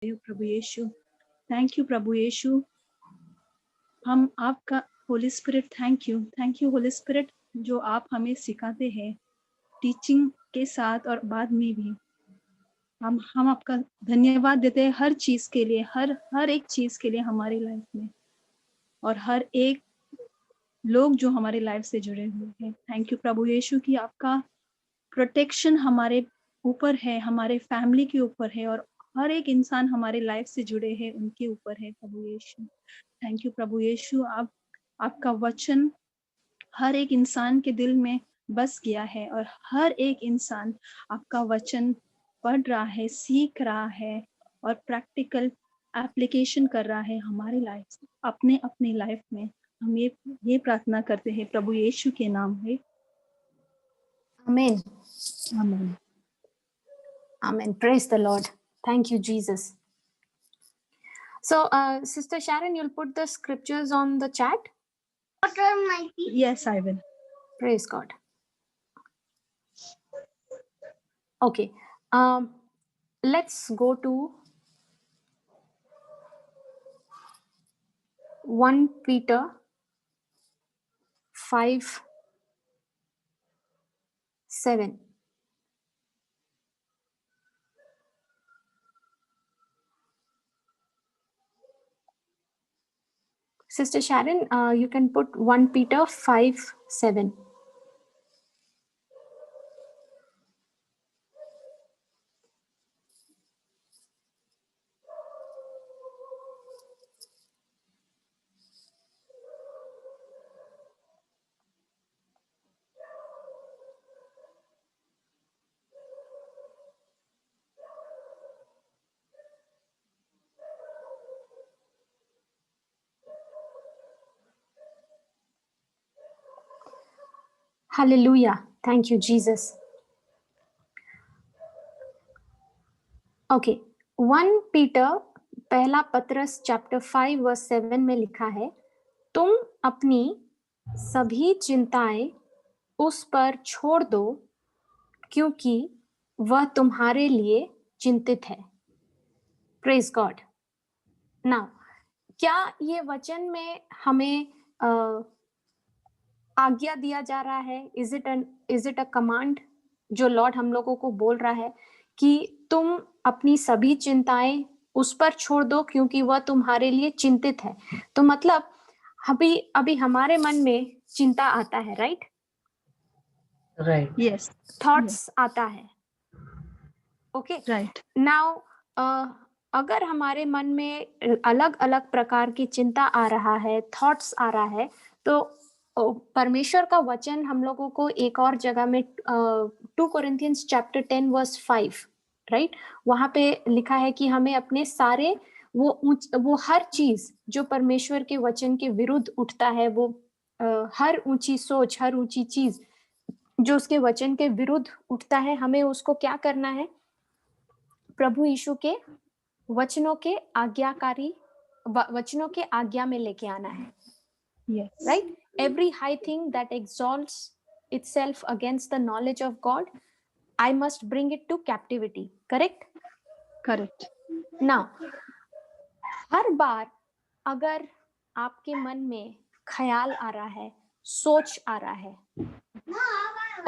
Prabhu Yeshu, thank you प्रभु यीशु। हम आपका Holi spirit, thank you Holi spirit, जो आप हमें सिखाते हैं टीचिंग के साथ और बाद में भी। हम आपका धन्यवाद देते हैं हर चीज के लिए, हर एक चीज के लिए हमारी लाइफ में, और हर एक लोग जो हमारी लाइफ से जुड़े हुए हैं। थैंक यू प्रभु यीशु कि आपका प्रोटेक्शन हमारे ऊपर है, हमारे फैमिली के ऊपर है, और हर एक इंसान हमारे लाइफ से जुड़े हैं उनके ऊपर है प्रभु यीशु। थैंक यू प्रभु यीशु। आपका वचन हर एक इंसान के दिल में बस गया है, और हर एक इंसान आपका वचन पढ़ रहा है, सीख रहा है, और प्रैक्टिकल एप्लीकेशन कर रहा है हमारी लाइफ, अपने अपनी लाइफ में। हम ये प्रार्थना करते हैं प्रभु यीशु के नाम में, आमीन। आमीन। Amen. Praise the Lord. Thank you, Jesus. So, Sister Sharon, you'll put the scriptures on the chat? Yes, I will. Praise God. Okay. Let's go to 1 Peter 5:7. Sister Sharon, you can put 1 Peter 5:7. Hallelujah. Thank you, Jesus. Okay. 1 Peter पहला पत्रस chapter 5 verse 7 में लिखा है, तुम अपनी सभी चिंताएं उस पर छोड़ दो क्योंकि वह तुम्हारे लिए चिंतित है। Praise God. नाउ, क्या ये वचन में हमें आज्ञा दिया जा रहा है? इज इट अ कमांड जो लॉर्ड हम लोगों को बोल रहा है कि तुम अपनी सभी चिंताएं उस पर छोड़ दो क्योंकि वह तुम्हारे लिए चिंतित है? तो मतलब अभी हमारे मन में चिंता आता है, राइट? यस, थॉट्स आता है। Okay, right. नाउ अगर हमारे मन में अलग अलग प्रकार की चिंता आ रहा है, थॉट्स आ रहा है, तो परमेश्वर का वचन हम लोगों को एक और जगह में 2 Corinthians चैप्टर 10 वर्स 5, राइट, वहां पे लिखा है कि हमें अपने सारे वो हर चीज जो परमेश्वर के वचन के विरुद्ध उठता है, वो हर ऊंची सोच, हर ऊंची चीज जो उसके वचन के विरुद्ध उठता है, हमें उसको क्या करना है? प्रभु यीशु के वचनों के वचनों के आज्ञा में लेके आना है। Yes. Right? Every high thing that exalts itself against the knowledge of God, I must bring it to captivity. Correct? Correct. Now, हर बार अगर आपके मन में ख्याल आ रहा है, सोच आ रहा है,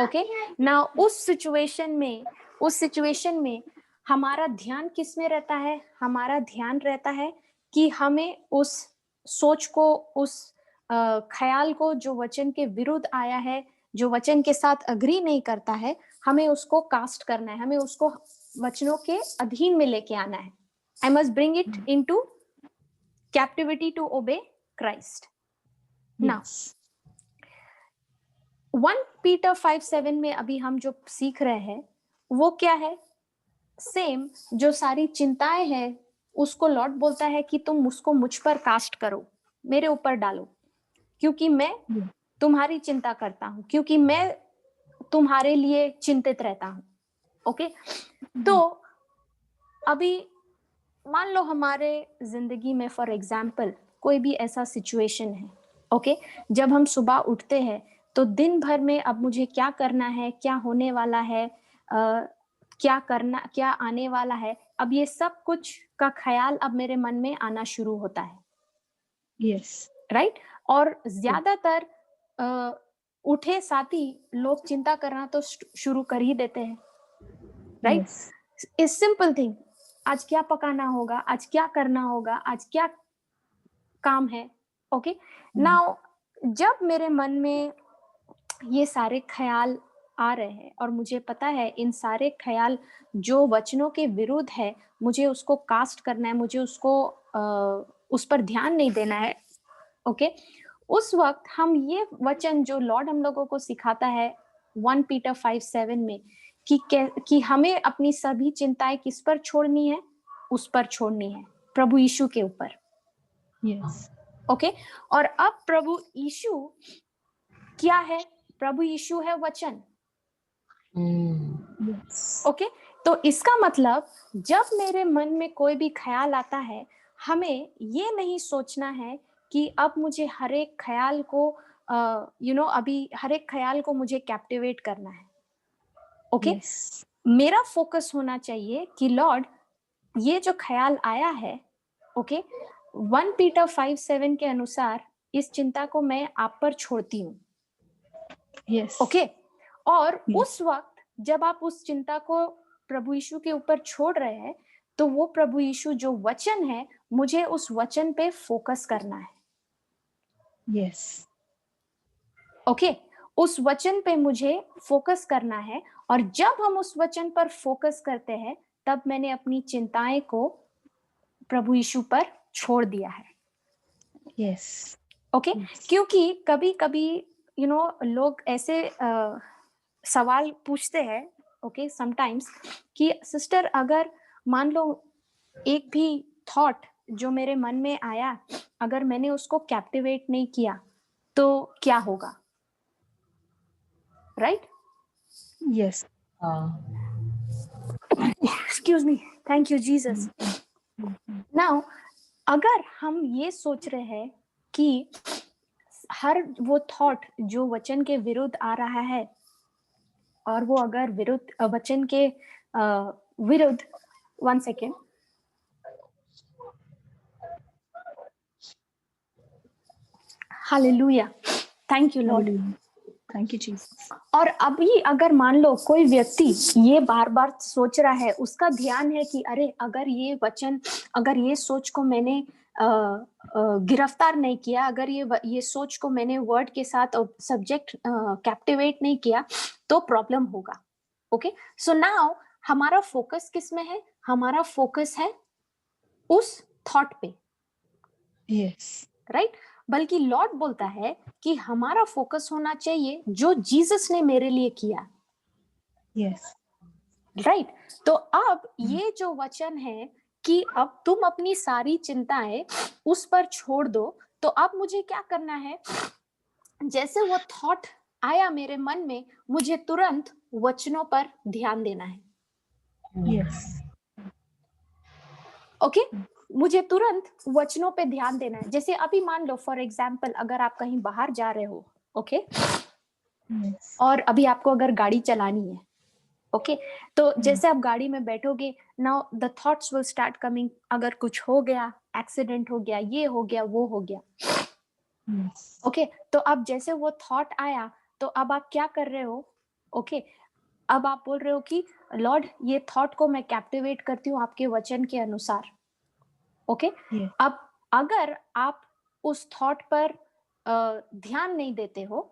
ओके, नाउ उस सिचुएशन में हमारा ध्यान किस में रहता है? हमारा ध्यान रहता है कि हमें उस सोच को, उस ख्याल को जो वचन के विरुद्ध आया है, जो वचन के साथ अग्री नहीं करता है, हमें उसको कास्ट करना है, हमें उसको वचनों के अधीन में लेके आना है। I must bring it into captivity to obey Christ. Now 1 Peter 5:7 में अभी हम जो सीख रहे हैं वो क्या है? सेम जो सारी चिंताएं हैं उसको लॉर्ड बोलता है कि तुम उसको मुझ पर कास्ट करो, मेरे ऊपर डालो, क्योंकि मैं तुम्हारी चिंता करता हूं, क्योंकि मैं तुम्हारे लिए चिंतित रहता हूं। ओके, तो अभी मान लो हमारे जिंदगी में फॉर एग्जाम्पल कोई भी ऐसा सिचुएशन है, ओके, जब हम सुबह उठते हैं तो दिन भर में अब मुझे क्या करना है, क्या होने वाला है, क्या आने वाला है, अब ये सब कुछ का ख्याल अब मेरे मन में आना शुरू होता है, यस, राइट? और ज्यादातर उठे साथ ही लोग चिंता करना तो शुरू कर ही देते हैं, राइट? इस सिंपल थिंग, आज क्या पकाना होगा, आज क्या करना होगा, आज क्या काम है, ओके? नाउ जब मेरे मन में ये सारे ख्याल आ रहे हैं और मुझे पता है इन सारे ख्याल जो वचनों के विरुद्ध है, मुझे उसको कास्ट करना है, मुझे उसको उस पर ध्यान नहीं देना है, ओके? उस वक्त हम ये वचन जो लॉर्ड हम लोगों को सिखाता है 1 पीटर 5:7 में कि हमें अपनी सभी चिंताएं किस पर छोड़नी है, उस पर छोड़नी है, प्रभु यीशु के ऊपर, यस, ओके? और अब प्रभु यीशु क्या है? प्रभु यीशु है वचन, ओके? तो इसका मतलब जब मेरे मन में कोई भी ख्याल आता है, हमें ये नहीं सोचना है कि अब मुझे हर एक ख्याल को अभी हर एक ख्याल को मुझे कैप्टिवेट करना है, ओके? मेरा फोकस होना चाहिए कि लॉर्ड ये जो ख्याल आया है, ओके, 1 पीटर 5:7 के अनुसार इस चिंता को मैं आप पर छोड़ती हूँ, ओके? और उस वक्त जब आप उस चिंता को प्रभु यीशु के ऊपर छोड़ रहे हैं, तो वो प्रभु यीशु जो वचन है, मुझे उस वचन पे फोकस करना है, यस, ओके? उस वचन पे मुझे फोकस करना है, और जब हम उस वचन पर फोकस करते हैं, तब मैंने अपनी चिंताएं को प्रभु यीशु पर छोड़ दिया है, यस, ओके? क्योंकि कभी कभी लोग ऐसे सवाल पूछते हैं, ओके, समटाइम्स, कि सिस्टर अगर मान लो एक भी थॉट जो मेरे मन में आया, अगर मैंने उसको कैप्टिवेट नहीं किया तो क्या होगा, right? Yes, excuse me, thank you Jesus. Now अगर हम ये सोच रहे हैं कि हर वो थॉट जो वचन के विरुद्ध आ रहा है, और वो अगर वचन के विरुद्ध, 1 second, hallelujah, thank you Lord, thank you Jesus. और अभी अगर मान लो कोई व्यक्ति ये बार बार सोच रहा है, उसका ध्यान है कि अरे अगर ये वचन, अगर ये सोच को मैंने गिरफ्तार नहीं किया, अगर ये सोच को मैंने वर्ड के साथ सब्जेक्ट कैप्टिवेट नहीं किया, तो प्रॉब्लम होगा, ओके? सो नाउ हमारा फोकस किस में है? हमारा फोकस है उस थॉट पे, यस, राइट? बल्कि लॉर्ड बोलता है कि हमारा फोकस होना चाहिए जो जीसस ने मेरे लिए किया, यस, राइट? तो अब ये जो वचन है कि अब तुम अपनी सारी चिंताएं उस पर छोड़ दो, तो अब मुझे क्या करना है? जैसे वो थॉट आया मेरे मन में, मुझे तुरंत वचनों पर ध्यान देना है, यस, ओके? मुझे तुरंत वचनों पे ध्यान देना है। जैसे अभी मान लो फॉर एग्जाम्पल, अगर आप कहीं बाहर जा रहे हो, ओके, और अभी आपको अगर गाड़ी चलानी है, ओके, तो जैसे आप गाड़ी में बैठोगे, now the thoughts will start coming, अगर कुछ हो गया, एक्सीडेंट हो गया, ये हो गया, वो हो गया, ओके? तो अब जैसे वो थॉट आया, तो अब आप क्या कर रहे हो, ओके? अब आप बोल रहे हो कि लॉर्ड ये थॉट को मैं कैप्टिवेट करती हूँ आपके वचन के अनुसार, ओके? अब अगर आप उस थॉट पर ध्यान नहीं देते हो,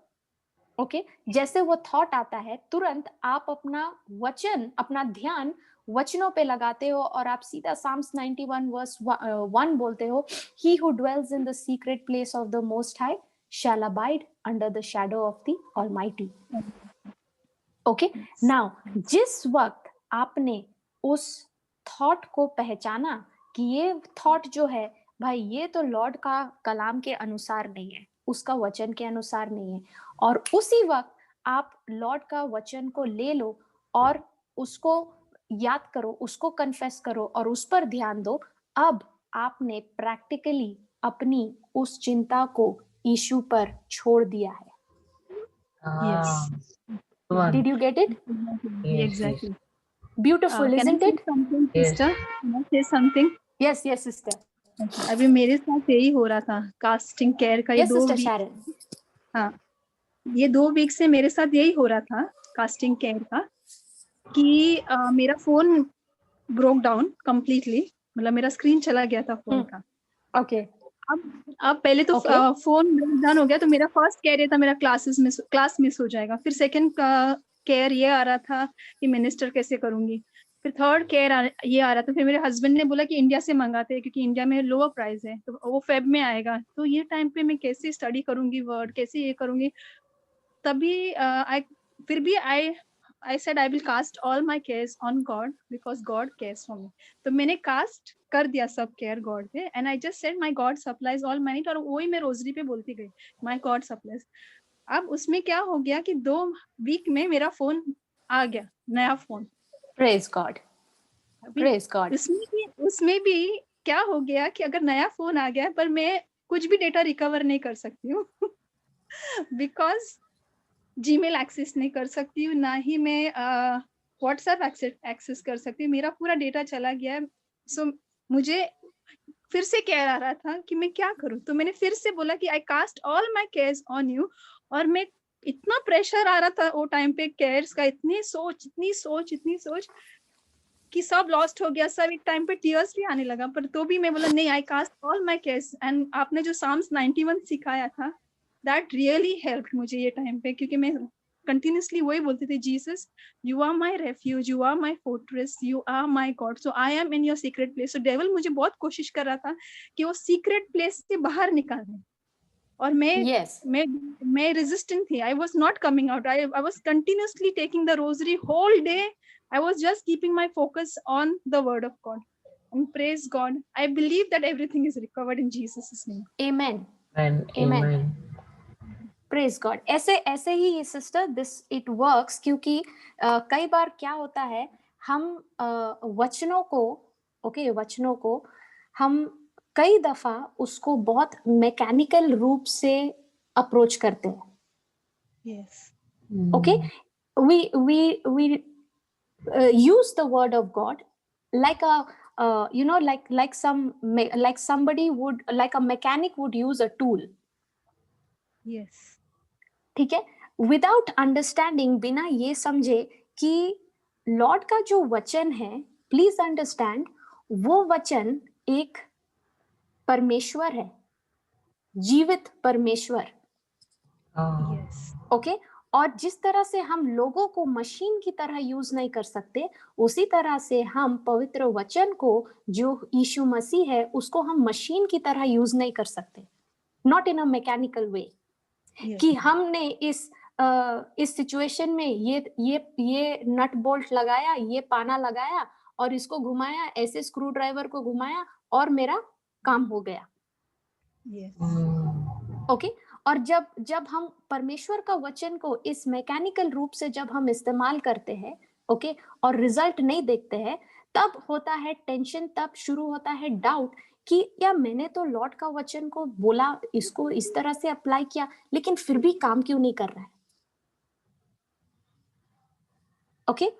ओके, जैसे वो थॉट आता है, तुरंत आप अपना ध्यान वचनों पे लगाते हो, और आप सीधा साम्स 91 वर्स 1 बोलते हो, he who dwells in the secret place of the most high shall abide under the shadow of the almighty, okay? Now जिस वक्त आपने उस थॉट को पहचाना कि ये थॉट जो है, भाई ये तो लॉर्ड का कलाम के अनुसार नहीं है, उसका वचन के अनुसार नहीं है, और उसी वक्त आप लॉर्ड का वचन को ले लो और उसको याद करो, उसको कन्फेस करो और उस पर ध्यान दो, अब आपने प्रैक्टिकली अपनी उस चिंता को यीशु पर छोड़ दिया है। Yes. Did you get it? Exactly. Beautiful, Can I isn't say it? something, Yes. sister? Can I say something? Yes, yes, sister. अभी मेरे साथ यही हो रहा था कास्टिंग केयर का, ये Yes, 2 Sister वीक। Sharon. हाँ, ये 2 वीक से मेरे साथ यही हो रहा था कास्टिंग केयर का कि मेरा फोन ब्रोक डाउन कंप्लीटली, मतलब मेरा स्क्रीन चला गया था फोन का। Okay. अब पहले तो Okay. फोन ब्रेक डाउन हो गया, तो मेरा फर्स्ट केयर ये था मेरा क्लास मिस हो जाएगा। फिर सेकंड केयर ये आ रहा था कि मिनिस्टर कैसे करूंगी। फिर थर्ड केयर ये आ रहा था। फिर मेरे हस्बैंड ने बोला कि इंडिया से मंगाते हैं क्योंकि इंडिया में लोअर प्राइस है, तो वो फेब में आएगा। तो ये टाइम पे मैं कैसे स्टडी करूंगी वर्ड, कैसे ये करूंगी। तभी फिर भी I said I will cast all my cares on God because God cares for me. तो मैंने कास्ट कर दिया सब केयर गॉड पे, and I just said my God supplies all my need, और वही मैं रोजरी पे बोलती गई, माय गॉड सप्लाइज। अब उसमें क्या हो गया कि 2 वीक में मेरा फोन आ गया, नया phone. Praise God. Praise God. उसमें भी क्या हो गया कि अगर नया फोन आ गया पर मैं कुछ भी डेटा रिकवर नहीं कर सकती हूँ बिकॉज जीमेल एक्सेस नहीं कर सकती हूँ, ना ही मैं व्हाट्सएप एक्सेस कर सकती हूँ। मेरा पूरा डेटा चला गया है। सो मुझे फिर से केयर आ रहा था कि मैं क्या करूं। तो मैंने फिर से बोला कि I cast all my cares on you. और मैं इतना प्रेशर आ रहा था वो टाइम पे केयर्स का, इतनी सोच कि सब लॉस्ट हो गया, सब एक टाइम पे टीयर्स भी आने लगा। पर तो भी मैं बोला नहीं, I cast all my cares. And आपने जो साम्स 91 सिखाया था, दैट रियली हेल्प मुझे ये टाइम पे, क्योंकि मैं कंटिन्यूसली वही बोलती थी, Jesus you are my refuge, you are my fortress, you are my God, so I am in your secret place. So devil मुझे बहुत कोशिश कर रहा था कि वो सीक्रेट प्लेस से बाहर निकाले, और Yes. मैं रेजिस्टेंट थी। I was not coming out. I was continuously taking the rosary whole day. I was just keeping my focus on the word of God, and praise God, I believe that everything is recovered in Jesus' name. Amen. And Amen. amen. Praise God. ऐसे ही sister this it works, क्योंकि कई बार क्या होता है, हम वचनों को हम कई दफा उसको बहुत मैकेनिकल रूप से अप्रोच करते हैं। Yes. Okay, we use the word of God like a like somebody would, like a mechanic would use a tool. Yes. ठीक है, विदाउट अंडरस्टैंडिंग, बिना ये समझे कि लॉर्ड का जो वचन है, प्लीज अंडरस्टैंड, वो वचन एक परमेश्वर है, जीवित परमेश्वर। Yes. ओके, और जिस तरह से हम लोगों को मशीन की तरह यूज नहीं कर सकते, उसी तरह से हम पवित्र वचन को, जो यीशु मसीह है, उसको हम मशीन की तरह यूज नहीं कर सकते, not in a mechanical way. Yes. कि हमने इस सिचुएशन में ये नट बोल्ट लगाया, ये पाना लगाया और इसको घुमाया, ऐसे स्क्रू ड्राइवर को घुमाया और मेरा काम हो गया। Yes. ओके, और जब हम परमेश्वर का वचन को इस मैकेनिकल रूप से जब हम इस्तेमाल करते हैं, ओके, और रिजल्ट नहीं देखते हैं, तब होता है टेंशन, तब शुरू होता है डाउट कि या मैंने तो लॉर्ड का वचन को बोला, इसको इस तरह से अप्लाई किया, लेकिन फिर भी काम क्यों नहीं कर रहा है। ओके,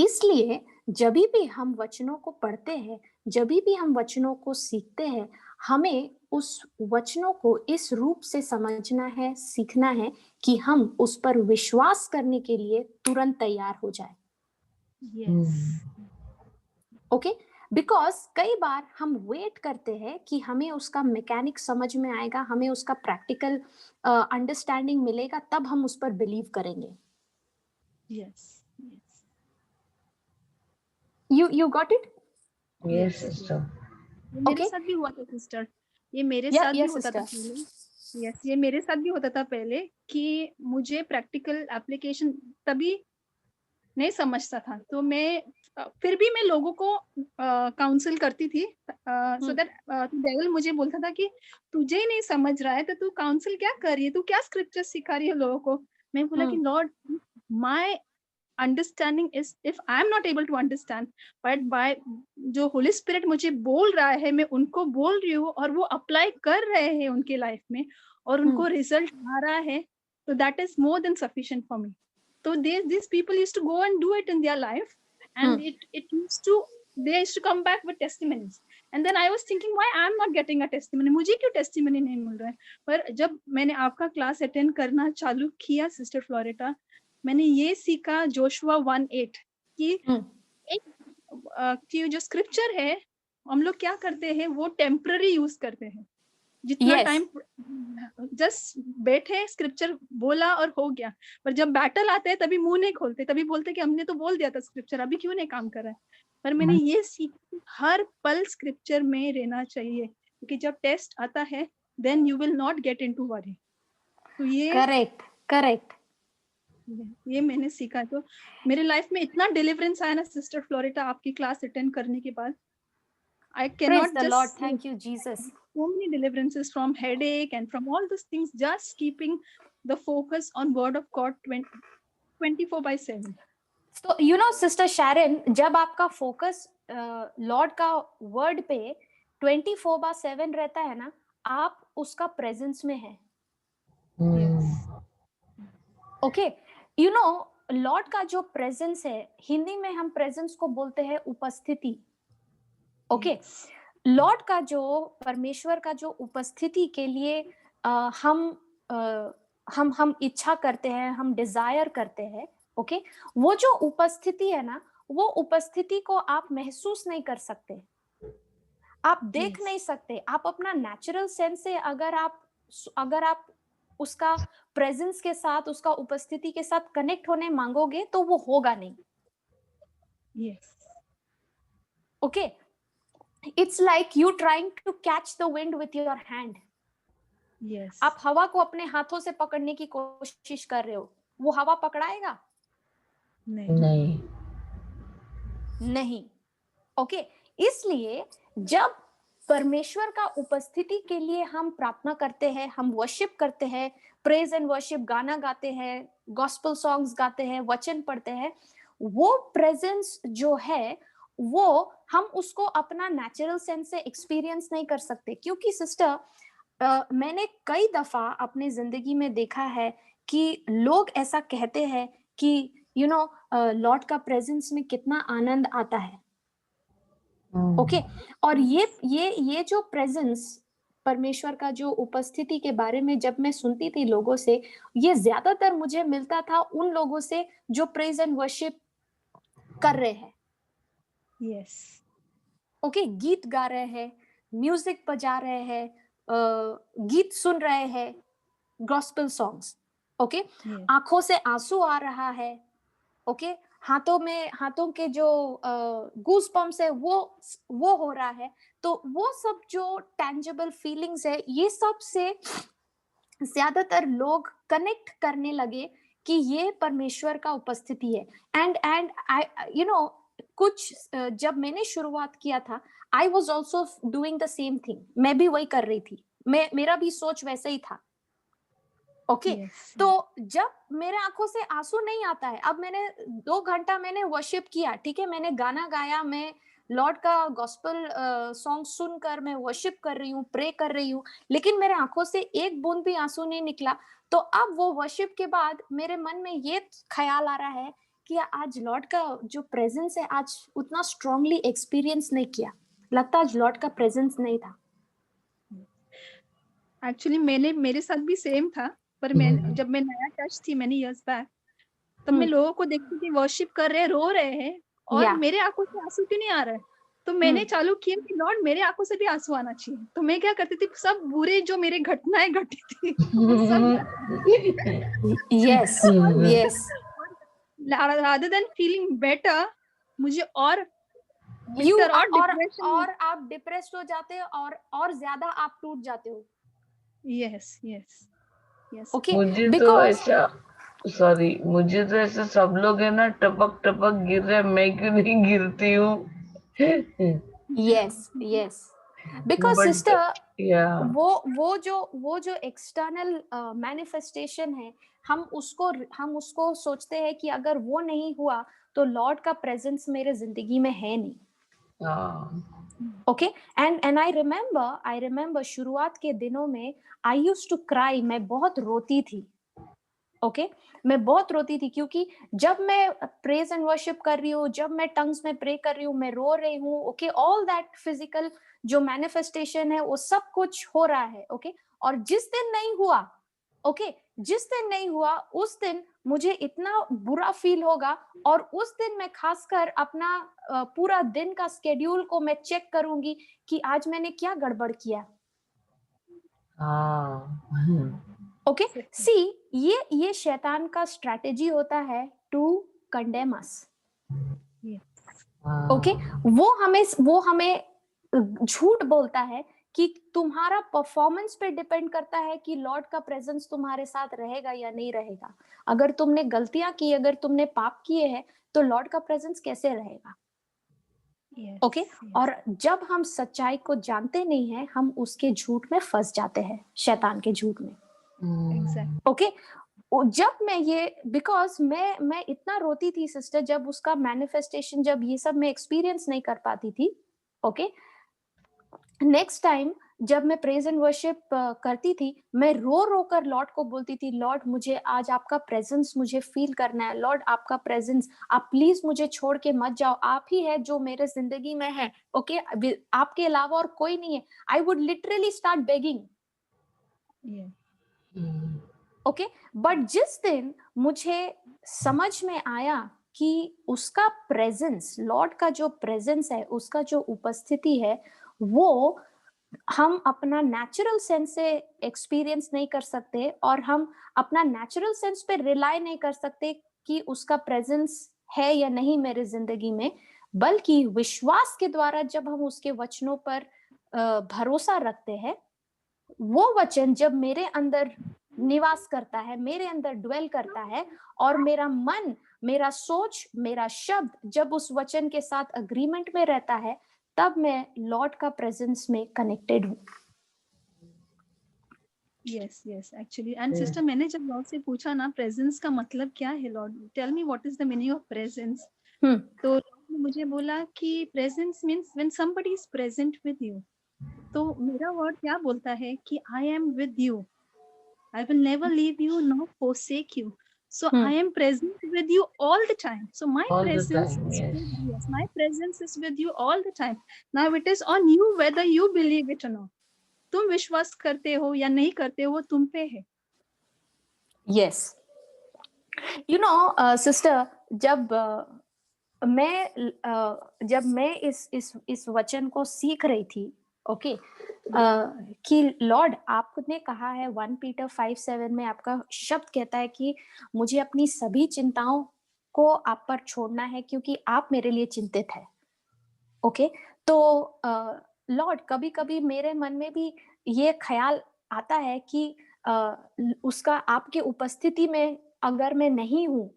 इसलिए जब भी हम वचनों को पढ़ते हैं, जब भी हम वचनों को सीखते हैं, हमें उस वचनों को इस रूप से समझना है, सीखना है कि हम उस पर विश्वास करने के लिए तुरंत तैयार हो जाए। Yes. ओके, बिकॉज कई बार हम वेट करते हैं कि हमें उसका मैकेनिक समझ में आएगा, हमें उसका प्रैक्टिकल अंडरस्टैंडिंग मिलेगा, तब हम उस पर बिलीव करेंगे। Yes. Yes. You got it? Yes, sister. ये मेरे Okay. साथ भी हुआ था सिस्टर, ये मेरे Yeah, साथ भी yes, होता था sister. पहले। यस, ये मेरे साथ भी होता था पहले कि मुझे प्रैक्टिकल एप्लीकेशन तभी नहीं समझता था। तो मैं फिर भी मैं लोगों को काउंसिल करती थी, सो दैट डेविल मुझे बोलता था कि तुझे ही नहीं समझ रहा है तो तू काउंसिल क्या कर रही है, तू क्या स्क्रिप्चर सिखा रही है लोगों को। मैं बोला कि Lord, my understanding is, if I am not able to understand, but by जो होली स्पिरिट मुझे बोल रहा है, मैं उनको बोल रही हूँ और वो अप्लाई कर रहे हैं उनके लाइफ में और उनको रिजल्ट आ रहा है, तो that is more than sufficient for me. So these people used to go and do it in their life, and it used to, they used to come back with testimonies, and then I was thinking why I'm not getting a testimony, मुझे क्यों testimony नहीं मिल रहा है. पर जब मैंने आपका class attend करना चालू किया सिस्टर फ्लोरेटा, मैंने ये सीखा जोशुआ 1:8 कि कि जो स्क्रिप्चर है हम लोग क्या करते हैं वो टेम्पररी यूज करते हैं. जितना टाइम जस्ट बैठे स्क्रिप्चर बोला और हो गया, पर जब बैटल आते हैं तभी मुंह नहीं खोलते, तभी बोलते कि हमने तो बोल दिया था स्क्रिप्चर, अभी क्यों नहीं काम कर रहा है. पर मैंने ये सीखा हर पल स्क्रिप्चर में रहना चाहिए, क्योंकि जब टेस्ट आता है then you will not get into worry. तो ये करेक्ट ये मैंने सीखा. तो मेरे लाइफ में इतना डिलीवरेंस आया ना सिस्टर फ्लोरेटा आपकी क्लास अटेंड करने के बाद. I cannot just Lord. Thank you, Jesus. So many deliverances from headache and from all those things, just keeping the focus on Word of God 24/7. So, you know, Sister Sharon, जब आपका focus Lord का word पे 24/7 रहता है ना, आप उसका presence में है. ओके, यू नो, लॉर्ड का जो प्रेजेंस है, हिंदी में हम प्रेजेंस को बोलते हैं उपस्थिति. ओके, लॉर्ड का जो, परमेश्वर का जो उपस्थिति के लिए हम इच्छा करते हैं, हम डिजायर करते हैं. ओके, वो जो उपस्थिति है ना, वो उपस्थिति को आप महसूस नहीं कर सकते, आप देख नहीं सकते. आप अपना नेचुरल सेंस से अगर आप उसका प्रेजेंस के साथ, उसका उपस्थिति के साथ कनेक्ट होने मांगोगे तो वो होगा नहीं. Yes. Okay, it's like you trying to catch the wind with your hand. Yes. आप हवा को अपने हाथों से पकड़ने की कोशिश कर रहे हो, वो हवा पकड़ाएगा? नहीं. ओके, इसलिए जब परमेश्वर का उपस्थिति के लिए हम प्रार्थना करते हैं, हम वर्शिप करते हैं, प्रेज एंड वर्शिप गाना गाते हैं, गॉस्पेल सॉन्ग्स गाते हैं, वचन पढ़ते हैं, वो प्रेजेंस जो है वो हम उसको अपना नेचुरल सेंस से एक्सपीरियंस नहीं कर सकते. क्योंकि सिस्टर, मैंने कई दफा अपने जिंदगी में देखा है कि लोग ऐसा कहते हैं कि यू नो लॉर्ड का प्रेजेंस में कितना आनंद आता है. ओके, और ये जो प्रेजेंस, परमेश्वर का जो उपस्थिति के बारे में जब मैं सुनती थी लोगों से, ये ज्यादातर मुझे मिलता था उन लोगों से जो प्रेज एंड वर्शिप कर रहे हैं. Yes. ओके, गीत गा रहे हैं, म्यूजिक बजा रहे हैं, गीत सुन रहे हैं, गॉस्पेल सॉन्ग्स. ओके, आंखों से आंसू आ रहा है. ओके, हाथों के जो गूज बम्प्स है वो हो रहा है. तो वो सब जो टेंजिबल फीलिंग्स है, ये सब से ज्यादातर लोग कनेक्ट करने लगे कि ये परमेश्वर का उपस्थिति है. एंड आई यू नो, कुछ जब मैंने शुरुआत किया था, I was also doing the same thing. मैं भी वही कर रही थी, मेरा भी सोच वैसे ही था. ओके, तो जब मेरे आंखों से आंसू नहीं आता है, अब मैंने 2 घंटा मैंने वर्शिप किया, ठीक है, मैंने गाना गाया, मैं लॉर्ड का गॉस्पेल सॉन्ग सुनकर मैं वर्शिप कर रही हूँ, प्रे कर रही हूँ, लेकिन मेरे आंखों से एक बूंद भी आंसू नहीं निकला. तो अब वो वर्शिप के बाद मेरे मन में ये ख्याल आ रहा है कि आज लॉर्ड का जो प्रेजेंस है, आज उतना स्ट्रांगली एक्सपीरियंस नहीं किया, लगता आज लॉर्ड का प्रेजेंस नहीं था. एक्चुअली मेरे साथ भी सेम था. पर जब मैं नया चर्च थी मैंने इयर्स बैक, तब मैं लोगों को देखती थी वर्शिप कर रहे हैं, रो रहे हैं, और मेरे आंखों से आंसू क्यों नहीं आ रहा है. तो मैंने चालू किया कि लॉर्ड मेरे आंखों से भी आंसू आना चाहिए. तो मैं क्या करती थी, सब बुरे जो मेरे घटनाएं घटी थी yes rather than feeling better, मुझे और आप डिप्रेस्ड हो जाते हो और ज्यादा आप टूट जाते हो. yes. Okay, मुझे because मुझे तो ऐसे सब लोग है ना टपक गिर रहे, मैं क्यों नहीं गिरती हूँ. yes because sister, वो जो एक्सटर्नल मैनिफेस्टेशन है, हम उसको सोचते हैं कि अगर वो नहीं हुआ तो लॉर्ड का प्रेजेंस मेरे जिंदगी में है नहीं. ओके, एंड आई रिमेम्बर शुरुआत के दिनों में आई यूज्ड टू क्राई, मैं बहुत रोती थी. ओके मैं बहुत रोती थी, क्योंकि जब मैं प्रेज एंड वर्शिप कर रही हूँ, जब मैं टंग्स में प्रे कर रही हूँ, मैं रो रही हूँ, ओके ऑल दैट फिजिकल जो मैनिफेस्टेशन है वो सब कुछ हो रहा है, ओके और जिस दिन नहीं हुआ, ओके जिस दिन नहीं हुआ उस दिन मुझे इतना बुरा फील होगा, और उस दिन मैं खासकर अपना पूरा दिन का स्केड्यूल को मैं चेक करूंगी कि आज मैंने क्या गड़बड़ किया। ओके सी ये शैतान का स्ट्रैटेजी होता है टू कंडेम अस। ओके वो हमें झूठ बोलता है कि तुम्हारा परफॉर्मेंस पे डिपेंड करता है कि लॉर्ड का प्रेजेंस तुम्हारे साथ रहेगा या नहीं रहेगा। अगर तुमने गलतियां की, अगर तुमने पाप किए हैं, तो लॉर्ड का प्रेजेंस कैसे रहेगा? ओके और जब हम सच्चाई को जानते नहीं है, हम उसके झूठ में फंस जाते हैं, शैतान के झूठ में। ओके जब मैं ये बिकॉज मैं इतना रोती थी सिस्टर, जब उसका मैनिफेस्टेशन, जब ये सब मैं एक्सपीरियंस नहीं कर पाती थी। ओके नेक्स्ट टाइम जब मैं प्रेज एंड वर्शिप करती थी, मैं रो रो कर लॉर्ड को बोलती थी, लॉर्ड मुझे आज आपका प्रेजेंस मुझे फील करना है, लॉर्ड आपका प्रेजेंस, आप प्लीज मुझे छोड़ के मत जाओ, आप ही है जो मेरे जिंदगी में है, ओके आपके अलावा और कोई नहीं है। I would literally start begging. Okay but जिस दिन मुझे समझ में आया कि उसका प्रेजेंस, लॉर्ड का जो प्रेजेंस है, उसका जो उपस्थिति है, वो हम अपना नेचुरल सेंस से एक्सपीरियंस नहीं कर सकते, और हम अपना नेचुरल सेंस पे रिलाई नहीं कर सकते कि उसका प्रेजेंस है या नहीं मेरे जिंदगी में, बल्कि विश्वास के द्वारा जब हम उसके वचनों पर भरोसा रखते हैं, वो वचन जब मेरे अंदर निवास करता है, मेरे अंदर ड्वेल करता है, और मेरा मन, मेरा सोच, मेरा शब्द जब उस वचन के साथ अग्रीमेंट में रहता है, तब मैं लॉर्ड का प्रेजेंस में कनेक्टेड हूँ। Yes yes actually and sister, मैंने जब लॉर्ड से पूछा ना प्रेजेंस का मतलब क्या है, Lord tell me what is the meaning of presence, तो लॉर्ड ने मुझे बोला कि presence means when somebody is present with you. तो मेरा वर्ड क्या बोलता है कि I am with you, I will never leave you nor forsake you. So I am present with you all the time. So my presence is with you. Yes, my presence is with you all the time. Now it is on you whether you believe it or not. तुम विश्वास करते हो या नहीं करते हो, वो तुम पे है। Yes. You know, sister, जब मैं इस वचन को सीख रही थी, ओके कि लॉर्ड आपने कहा है 1 पीटर 5:7 में आपका शब्द कहता है कि मुझे अपनी सभी चिंताओं को आप पर छोड़ना है, क्योंकि आप मेरे लिए चिंतित है। ओके तो लॉर्ड कभी कभी मेरे मन में भी ये ख्याल आता है कि उसका आपके उपस्थिति में अगर मैं नहीं हूं,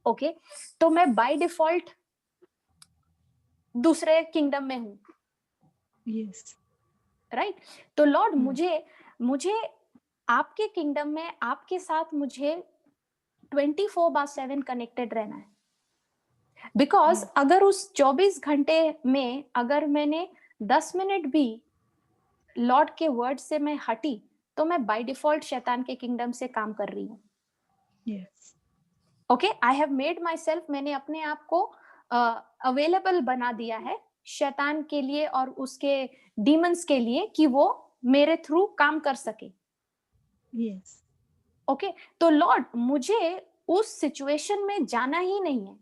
ओके तो मैं बाय डिफॉल्ट दूसरे किंगडम में हूं। यस राइट तो लॉर्ड मुझे आपके किंगडम में आपके साथ मुझे 24/7 कनेक्टेड रहना है। बिकॉज अगर उस 24 घंटे में अगर मैंने 10 मिनट भी लॉर्ड के वर्ड से मैं हटी, तो मैं बाय डिफॉल्ट शैतान के किंगडम से काम कर रही हूँ। Yes okay I have made my self, मैंने अपने आप को अवेलेबल बना दिया है शैतान के लिए और उसके डीमंस के लिए, कि वो मेरे थ्रू काम कर सके। यस ओके तो लॉर्ड मुझे उस सिचुएशन में जाना ही नहीं है।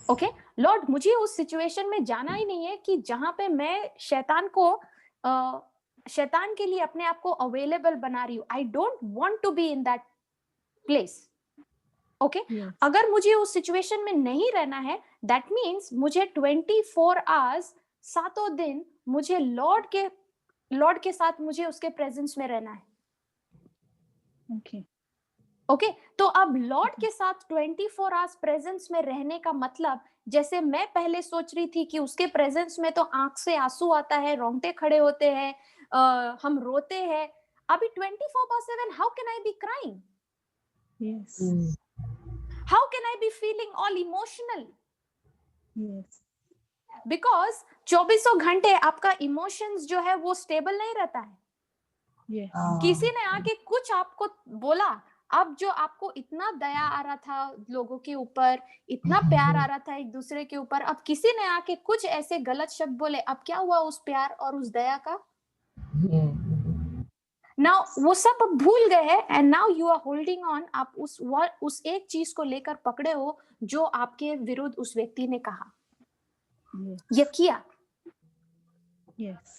ओके लॉर्ड मुझे उस सिचुएशन में जाना ही नहीं है कि जहां पे मैं शैतान के लिए अपने आप को अवेलेबल बना रही हूँ। I don't want to be in that place. Okay अगर मुझे उस सिचुएशन में नहीं रहना है, दैट मीन्स मुझे 24 आवर्स 7 दिन मुझे लॉर्ड के साथ मुझे उसके प्रेजेंस में रहना है। ओके तो अब लॉर्ड के साथ 24 आवर्स प्रेजेंस में रहने का मतलब, जैसे मैं पहले सोच रही थी कि उसके प्रेजेंस में तो आंख से आंसू आता है, रोंगटे खड़े होते हैं, हम रोते हैं। अभी 24/7 how can I be crying? Yes how can I be feeling all emotional? Yes because 24 घंटे आपका इमोशंस जो है वो स्टेबल नहीं रहता है। Yes. हाँ, किसी ने आके कुछ आपको बोला, अब जो आपको इतना दया आ रहा था लोगों के ऊपर, इतना प्यार आ रहा था एक दूसरे के ऊपर, अब किसी ने आके कुछ ऐसे गलत शब्द बोले, अब क्या हुआ उस प्यार और उस दया का? नाउ वो सब अब भूल गए हैं, and now you are holding on, आप उस एक चीज को लेकर पकड़े हो जो आपके विरुद्ध उस व्यक्ति ने कहा Yes. या किया। Yes.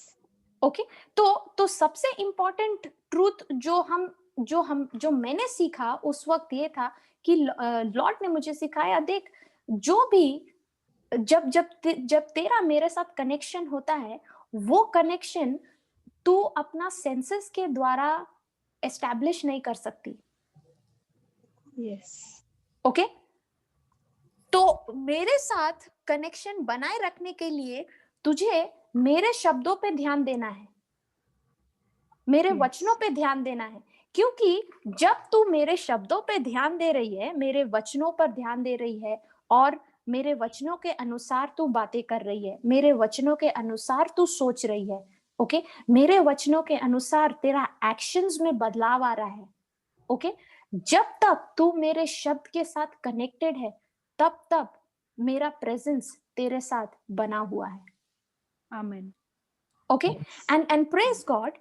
ओके, तो सबसे इंपॉर्टेंट ट्रूथ जो मैंने सीखा उस वक्त ये था कि लॉर्ड ने मुझे सिखाया, देख, जो भी जब तेरा मेरे साथ कनेक्शन होता है, वो कनेक्शन तू अपना सेंसेस के द्वारा एस्टैब्लिश नहीं कर सकती। Yes. ओके, तो मेरे साथ कनेक्शन बनाए रखने के लिए तुझे मेरे शब्दों पे ध्यान देना है, मेरे Yes. वचनों पे ध्यान देना है, क्योंकि जब तू मेरे शब्दों पे ध्यान दे रही है, मेरे वचनों पर ध्यान दे रही है, और मेरे वचनों के अनुसार तू बातें कर रही है, मेरे वचनों के अनुसार तू सोच रही है, ओके, मेरे वचनों के अनुसार तेरा एक्शंस में बदलाव आ रहा है, ओके, जब तक तू मेरे शब्द के साथ कनेक्टेड है, तब तक मेरा प्रेजेंस तेरे साथ बना हुआ है। Amen. Okay, Yes. And praise God,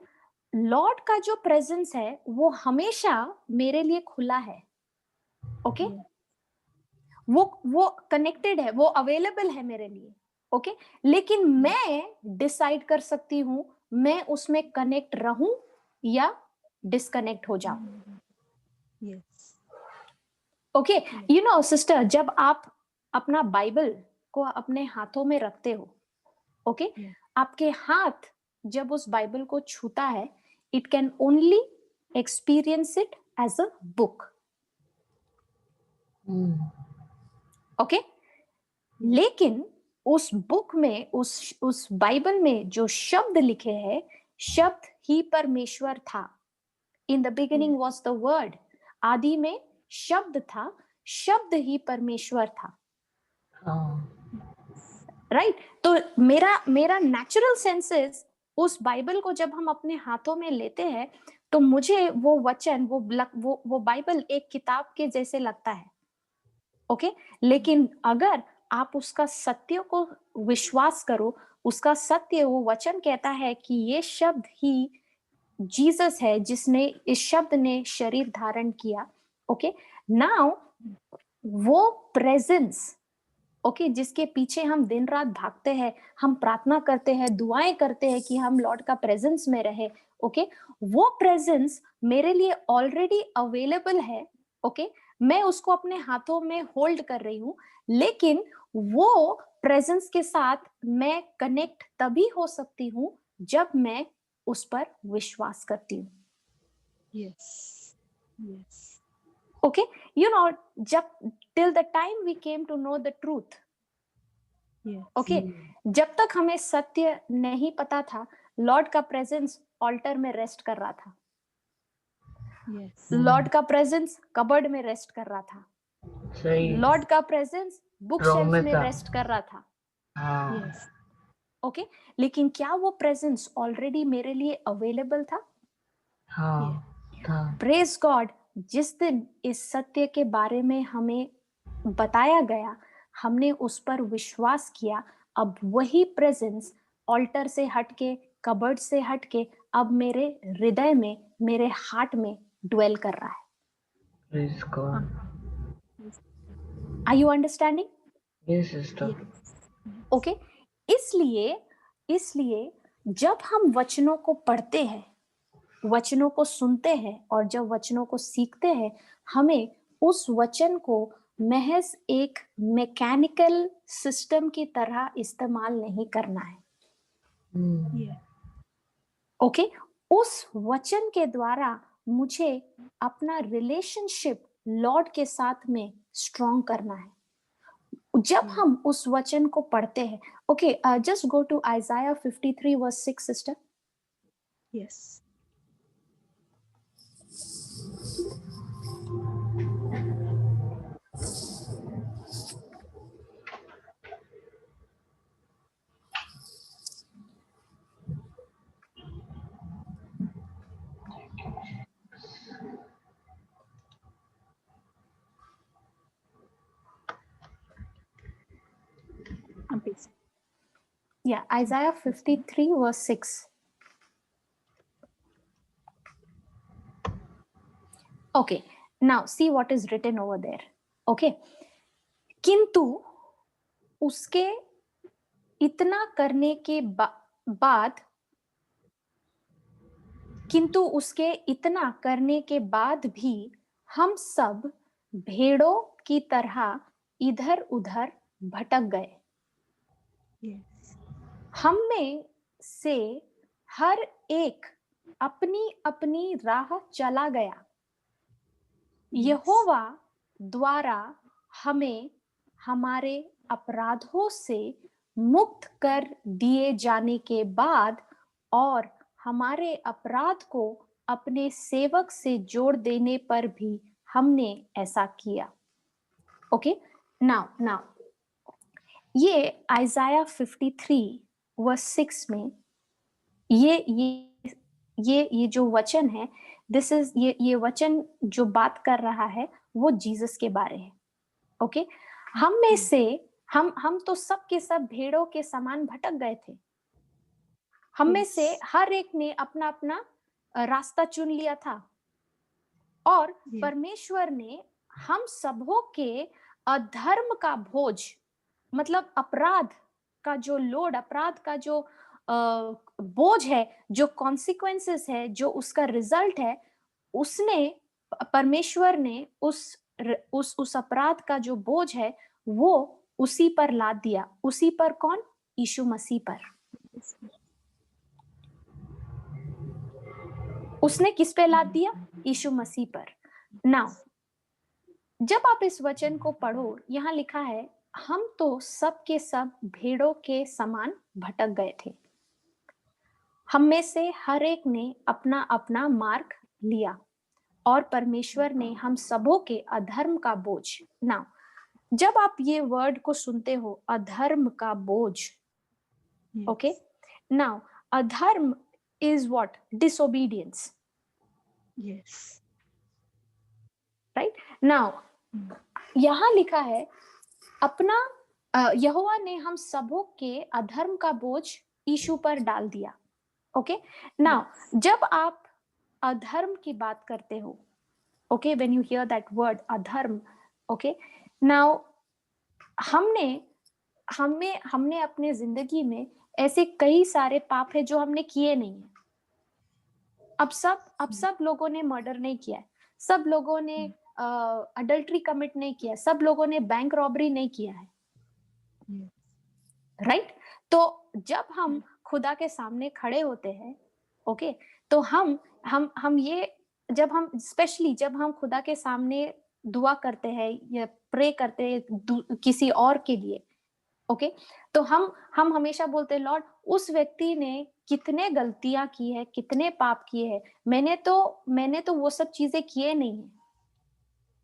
Lord का जो प्रेजेंस है वो हमेशा मेरे लिए खुला है। Okay, Yes. वो कनेक्टेड है, वो अवेलेबल है मेरे लिए। ओके, लेकिन मैं डिसाइड कर सकती हूं मैं उसमें कनेक्ट रहूं या डिस्कनेक्ट हो जाऊं। Yes. Okay, you no sister, जब आप अपना बाइबल को अपने हाथों में रखते हो, ओके, Yes. आपके हाथ जब उस बाइबल को छूता है, it can only experience it as a book. Okay, लेकिन उस बुक में, उस बाइबल में जो शब्द लिखे हैं, शब्द ही परमेश्वर था। In the beginning was the word, आदि में शब्द था, शब्द ही परमेश्वर था। राइट, तो मेरा नेचुरल सेंसेस उस बाइबल को जब हम अपने हाथों में लेते हैं, तो मुझे वो वचन, वो बाइबल एक किताब के जैसे लगता है। ओके, लेकिन अगर आप उसका सत्य को विश्वास करो, उसका सत्य, वो वचन कहता है कि ये शब्द ही जीसस है, जिसने, इस शब्द ने शरीर धारण किया। ओके, नाउ वो प्रेजेंस, ओके, जिसके पीछे हम दिन रात भागते हैं, हम प्रार्थना करते हैं, दुआएं करते हैं कि हम लॉर्ड का प्रेजेंस में रहे, ओके, वो प्रेजेंस मेरे लिए ऑलरेडी अवेलेबल है। ओके, मैं उसको अपने हाथों में होल्ड कर रही हूं, लेकिन वो प्रेजेंस के साथ मैं कनेक्ट तभी हो सकती हूं जब मैं उस पर विश्वास करती हूँ। Yes. Yes. Okay, you know, जब till the time we came to know the truth, Yes. Okay, जब तक हमें सत्य नहीं पता था, लॉर्ड का प्रेजेंस ऑल्टर में रेस्ट कर रहा था, Yes. लॉर्ड का प्रेजेंस कबर्ड में रेस्ट कर रहा था, सही, लॉर्ड का प्रेजेंस बुक ड्रॉम शेल्फ में में था। रेस्ट कर रहा था। हाँ, Yes. ओके, लेकिन क्या वो प्रेजेंस ऑलरेडी मेरे लिए अवेलेबल था? हाँ, था। प्रेज गॉड, जिस दिन इस सत्य के बारे में हमें बताया गया, हमने उस पर विश्वास किया, अब वही प्रेजेंस ऑल्टर से हटके, कबर्ड से हटके, अब मेरे हृदय में, मेरे हार्ट में ड्वेल कर रहा है। Praise God. Are you understanding? Yes sister. Yes. Okay, इसलिए जब हम वचनों को पढ़ते हैं, वचनों को सुनते हैं, और जब वचनों को सीखते हैं, हमें उस वचन को महज एक मैकेनिकल सिस्टम की तरह इस्तेमाल नहीं करना है। Yes. ओके, उस वचन के द्वारा मुझे अपना रिलेशनशिप लॉर्ड के साथ में स्ट्रॉन्ग करना है। जब हम उस वचन को पढ़ते हैं, okay, just go to Isaiah 53 verse 6 sister. Yes. Yeah, Isaiah 53 verse 6. Okay, now see what is written over there. Okay, किंतु उसके इतना करने के बाद किंतु उसके इतना करने के बाद भी हम सब भेड़ों की तरह इधर उधर भटक गए। Yes. हम में से हर एक अपनी अपनी राह चला गया। यहोवा द्वारा हमें हमारे अपराधों से मुक्त कर दिए जाने के बाद और हमारे अपराध को अपने सेवक से जोड़ देने पर भी हमने ऐसा किया। ओके, नाउ ये आइजाया 53 वर्स 6 में ये जो वचन है, दिस इज ये वचन जो बात कर रहा है वो जीसस के बारे है। ओके, हम में से हम तो सब के सब भेड़ों के समान भटक गए थे। हम में से हर एक ने अपना अपना रास्ता चुन लिया था और परमेश्वर ने हम सबों के अधर्म का बोझ, मतलब अपराध का जो लोड, अपराध का जो बोझ है, जो कॉन्सिक्वेंसेस है, जो उसका रिजल्ट है, उसने परमेश्वर ने उस अपराध का जो बोझ है वो उसी पर लाद दिया। उसी पर कौन? यीशु मसीह पर। उसने किस पे लाद दिया? यीशु मसीह पर। नाउ जब आप इस वचन को पढ़ो, यहां लिखा है हम तो सब के सब भेड़ों के समान भटक गए थे। हम में से हर एक ने अपना अपना मार्ग लिया और परमेश्वर ने हम सबों के अधर्म का बोझ। नाउ जब आप ये वर्ड को सुनते हो, अधर्म का बोझ, ओके, नाउ अधर्म is what? Disobedience. Yes. Right. Now यहां लिखा है अपना यहोवा ने हम सबों के अधर्म का बोझ यीशु पर डाल दिया। ओके, नाउ जब आप अधर्म की बात करते हो, okay, when you here that word अधर्म, ओके, नाउ हमने अपने जिंदगी में ऐसे कई सारे पाप है जो हमने किए नहीं है। अब सब लोगों ने मर्डर नहीं किया है, सब लोगों ने अडल्ट्री कमिट नहीं किया है, सब लोगों ने बैंक रॉबरी नहीं किया है, राइट? तो जब हम खुदा के सामने खड़े होते हैं, ओके, तो हम ये स्पेशली जब हम खुदा के सामने दुआ करते हैं या प्रे करते हैं किसी और के लिए, ओके, तो हम हमेशा बोलते हैं लॉर्ड उस व्यक्ति ने कितने गलतियां की है, कितने पाप किए हैं, मैंने तो वो सब चीजें किए नहीं है।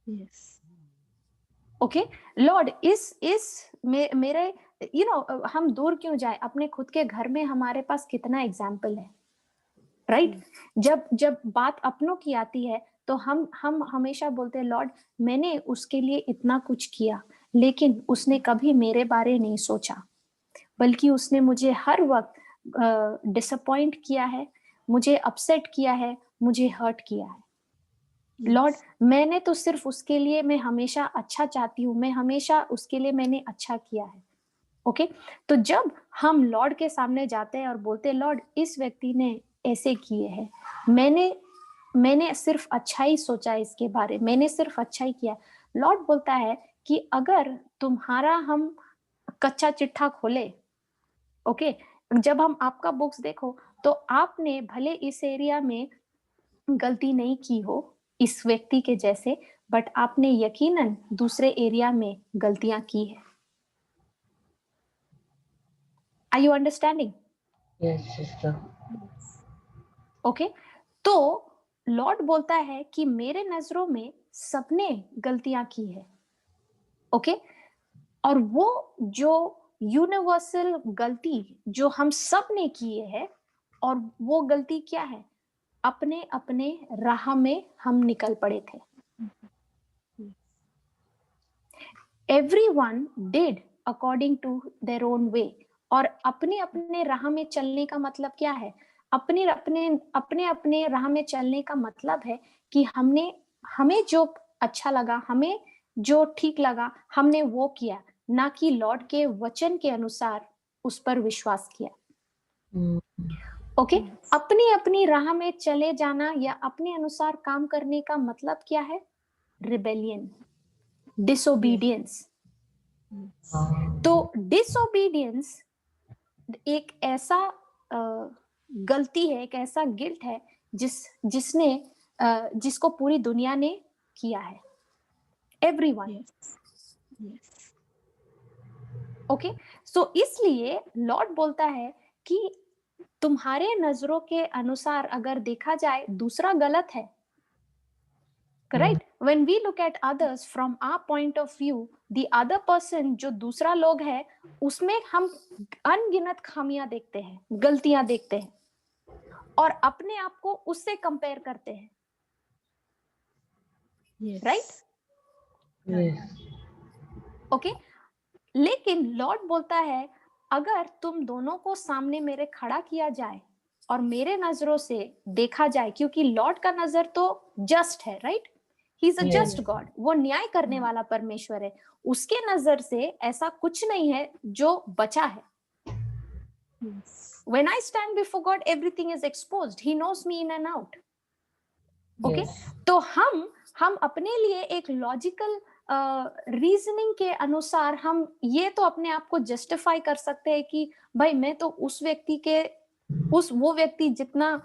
Yes. ओके, लॉर्ड इस मेरे हम दूर क्यों जाए, अपने खुद के घर में हमारे पास कितना एग्जाम्पल है, राइट? जब बात अपनों की आती है तो हम हमेशा बोलते हैं लॉर्ड मैंने उसके लिए इतना कुछ किया, लेकिन उसने कभी मेरे बारे नहीं सोचा, बल्कि उसने मुझे हर वक्त डिसअपॉइंट किया है, मुझे अपसेट किया है, मुझे हर्ट किया है। लॉर्ड मैंने तो सिर्फ उसके लिए, मैं हमेशा अच्छा चाहती हूँ, मैं हमेशा उसके लिए मैंने अच्छा किया है। ओके, तो जब हम लॉर्ड के सामने जाते हैं और बोलते हैं लॉर्ड इस व्यक्ति ने ऐसे किए हैं, मैंने सिर्फ अच्छा ही सोचा इसके बारे, मैंने सिर्फ अच्छा ही किया, लॉर्ड बोलता है कि अगर तुम्हारा हम कच्चा चिट्ठा खोले, ओके, जब हम आपका बुक्स देखो तो आपने भले इस एरिया में गलती नहीं की हो इस व्यक्ति के जैसे, बट आपने यकीनन दूसरे एरिया में गलतियां की है। Are you understanding? Yes, sister. Okay, तो लॉर्ड बोलता है कि मेरे नजरों में सबने गलतियां की है, ओके, और वो जो यूनिवर्सल गलती जो हम सब ने की है, और वो गलती क्या है? अपने अपने राह में हम निकल पड़े थे। Everyone did according to their own way, और अपने अपने राह में चलने का मतलब क्या है? अपने अपने अपने अपने राह में चलने का मतलब है कि हमें जो अच्छा लगा, हमें जो ठीक लगा, हमने वो किया, ना कि लॉर्ड के वचन के अनुसार उस पर विश्वास किया। ओके, अपनी अपनी राह में चले जाना या अपने अनुसार काम करने का मतलब क्या है? Rebellion, disobedience. तो डिसोबीडियंस एक ऐसा गलती है, एक ऐसा गिल्ट है जिसको पूरी दुनिया ने किया है, एवरीवन। ओके, सो इसलिए लॉर्ड बोलता है कि तुम्हारे नजरों के अनुसार अगर देखा जाए दूसरा गलत है, right? When we look at others from our point of view, the other person, जो दूसरा लोग है, उसमें हम अनगिनत खामियां देखते हैं, गलतियां देखते हैं, और अपने आप को उससे कंपेयर करते हैं, राइट? ओके, लेकिन लॉर्ड बोलता है अगर तुम दोनों को सामने मेरे खड़ा किया जाए और मेरे नजरों से देखा जाए, क्योंकि लॉर्ड का नजर तो जस्ट है, right? He is a just God, वो न्याय करने वाला परमेश्वर है, उसके नजर से ऐसा कुछ नहीं है जो बचा है। When I stand before God, everything is exposed. He knows me in and out. Okay? तो हम अपने लिए एक लॉजिकल रीजनिंग के अनुसार हम ये तो अपने आप को जस्टिफाई कर सकते हैं कि भाई मैं तो उस व्यक्ति के वो व्यक्ति जितना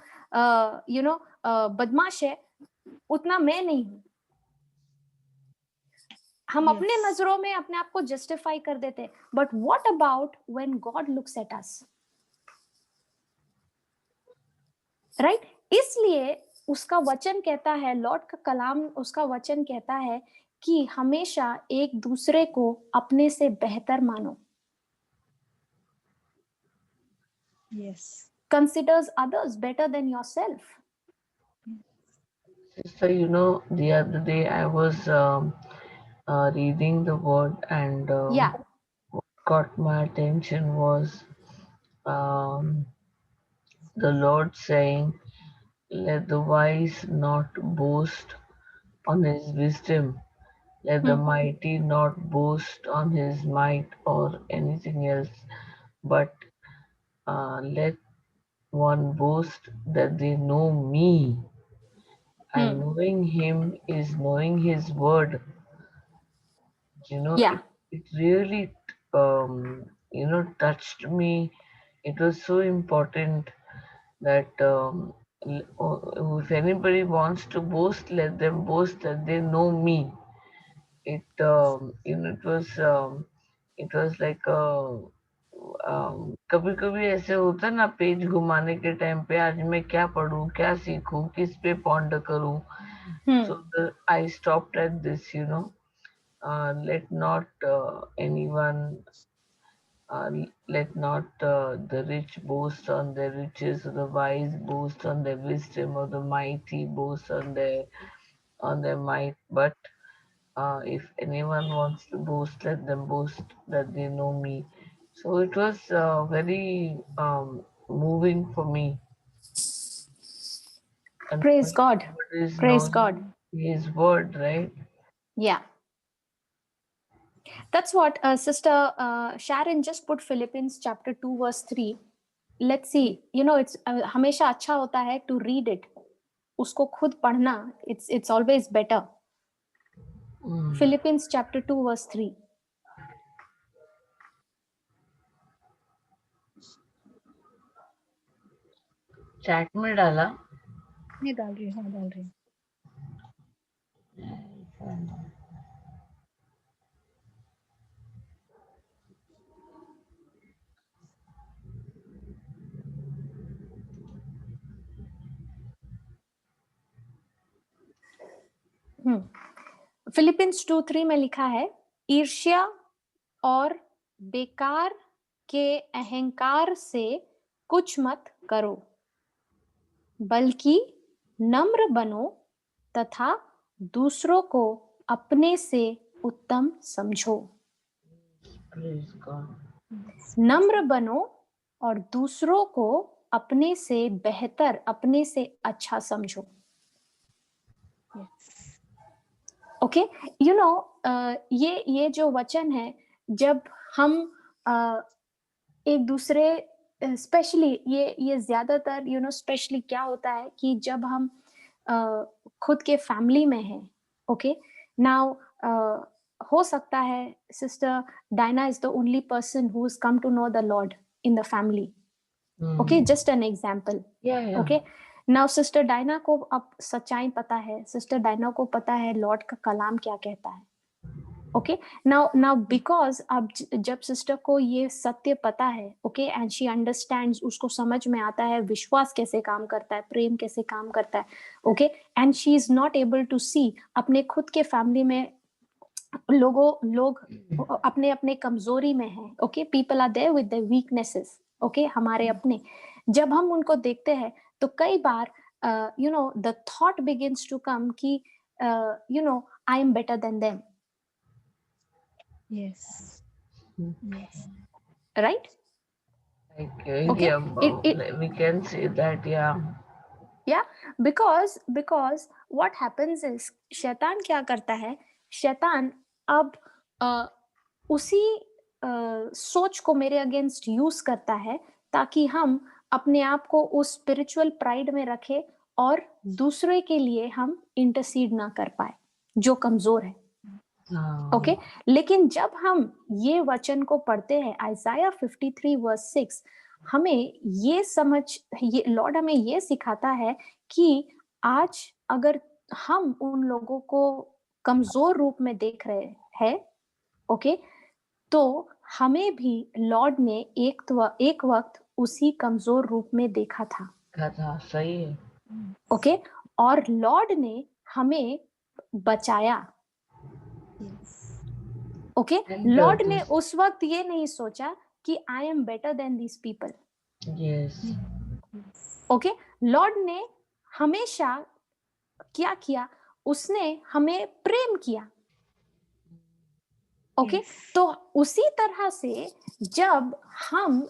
बदमाश है उतना मैं नहीं हूं। हम अपने नजरों में अपने आप को जस्टिफाई कर देते हैं, but what about when God looks at us, right? इसलिए उसका वचन कहता है, लॉर्ड का कलाम, उसका वचन कहता है कि हमेशा एक दूसरे को अपने से बेहतर मानो। Considers others better than yourself. Sister, the other day I was reading the word, and what caught my attention was the Lord saying, "Let the wise not boast on his wisdom, let the mighty not boast on his might or anything else, but let one boast that they know me." And knowing him is knowing his word. It really touched me. It was so important that if anybody wants to boast, let them boast that they know me. It was like कभी कभी ऐसे होता है ना, page घुमाने के time पे आज मैं क्या पढूं, क्या सीखूं, किस पे पॉन्ड करूं. So I stopped at this, let not anyone, let not the rich boast on their riches, or the wise boast on their wisdom, or the mighty boast on their might. But if anyone wants to boast, let them boast that they know me. So it was very moving for me. And Praise God. Praise God. His word, right? Yeah. That's what Sister Sharon just put Philippians chapter 2 verse 3. Let's see. It's हमेशा अच्छा होता है to read it. उसको खुद पढ़ना. It's always better. Philippians chapter 2 verse 3. Chat में डाला? नहीं डाल रही, हाँ डाल रही. फिलिपियंस 2:3 में लिखा है, ईर्ष्या और बेकार के अहंकार से कुछ मत करो, बल्कि नम्र बनो तथा दूसरों को अपने से उत्तम समझो. Praise God. नम्र बनो और दूसरों को अपने से बेहतर, अपने से अच्छा समझो। Yes. ओके, ये जो वचन है, जब हम एक दूसरे, स्पेशली ये ज्यादातर स्पेशली क्या होता है कि जब हम खुद के फैमिली में हैं, ओके, नाउ हो सकता है sister Diana is the only person who is come to know the Lord in the family, okay, just an example, Yeah. Okay. Now sister Diana को अब सच्चाई पता है, सिस्टर डायना को पता है लॉर्ड का कलाम क्या कहता है, ओके। नाउ बिकॉज अब जब सिस्टर को ये सत्य पता है, ओके, एंड शी अंडरस्टैंड्स, उसको समझ में आता है विश्वास कैसे काम करता है, प्रेम कैसे काम करता है, okay, and she is not able to see अपने खुद के फैमिली में लोग अपने अपने कमजोरी में हैं, okay, people are there with their weaknesses, okay, हमारे अपने, जब हम उनको देखते हैं तो कई बार the thought begins to come कि I am better than them, Yes. Yes. right? Like, Okay, yeah, we can say that, yeah. yeah, because what happens is, शैतान क्या करता है, शैतान अब उसी सोच को मेरे अगेंस्ट यूज करता है ताकि हम अपने आप को उस स्पिरिचुअल प्राइड में रखें और दूसरे के लिए हम इंटरसीड ना कर पाए जो कमजोर है, ओके। लेकिन जब हम ये वचन को पढ़ते हैं, आइजाया 53 वर्स 6, हमें ये लॉर्ड हमें ये सिखाता है कि आज अगर हम उन लोगों को कमजोर रूप में देख रहे हैं, ओके, तो हमें भी लॉर्ड ने एक वक्त उसी कमजोर रूप में देखा था, सही है, ओके, और लॉर्ड ने हमें बचाया, ओके। लॉर्ड ने उस वक्त ये नहीं सोचा कि I am better then these people, okay. Lord ने हमेशा क्या किया, उसने हमें प्रेम किया, ओके। तो उसी तरह से जब हम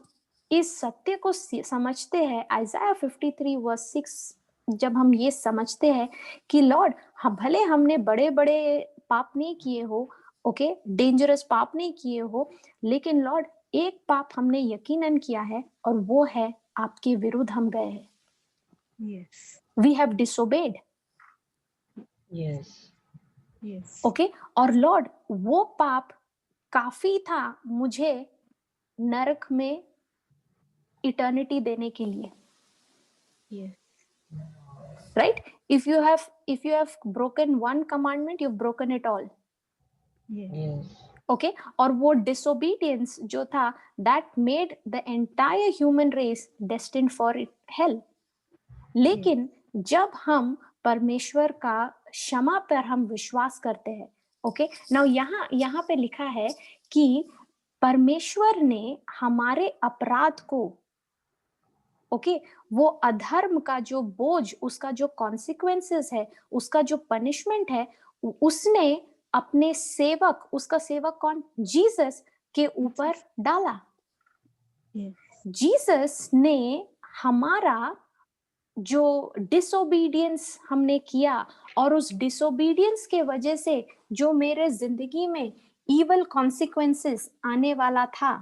इस सत्य को समझते हैं, आइजाया 53 वर्स 6, जब हम ये समझते हैं कि लॉर्ड, भले हमने बड़े बड़े पाप नहीं किए हो, ओके, डेंजरस पाप नहीं किए हो, लेकिन लॉर्ड एक पाप हमने यकीनन किया है और वो है आपके विरुद्ध हम गए हैं, वी हैव डिसोबेड, ओके। और लॉर्ड वो पाप काफी था मुझे नरक में इटर्निटी देने के लिए, right? If you have broken one commandment, you broken it all, okay. और वो डिसोबीडियंस जो था, that made the entire human race destined for hell. लेकिन जब हम परमेश्वर का क्षमा पर हम विश्वास करते हैं, ओके, नाउ यहाँ पे लिखा है कि परमेश्वर ने हमारे अपराध को, ओके, वो अधर्म का जो बोझ, उसका जो कॉन्सिक्वेंसेस है, उसका जो पनिशमेंट है, उसने अपने सेवक, उसका सेवक कौन, जीसस के ऊपर डाला। जीसस ने हमारा जो डिसोबीडियंस हमने किया, और उस डिसोबीडियंस के वजह से जो मेरे जिंदगी में इवल कॉन्सिक्वेंसेस आने वाला था,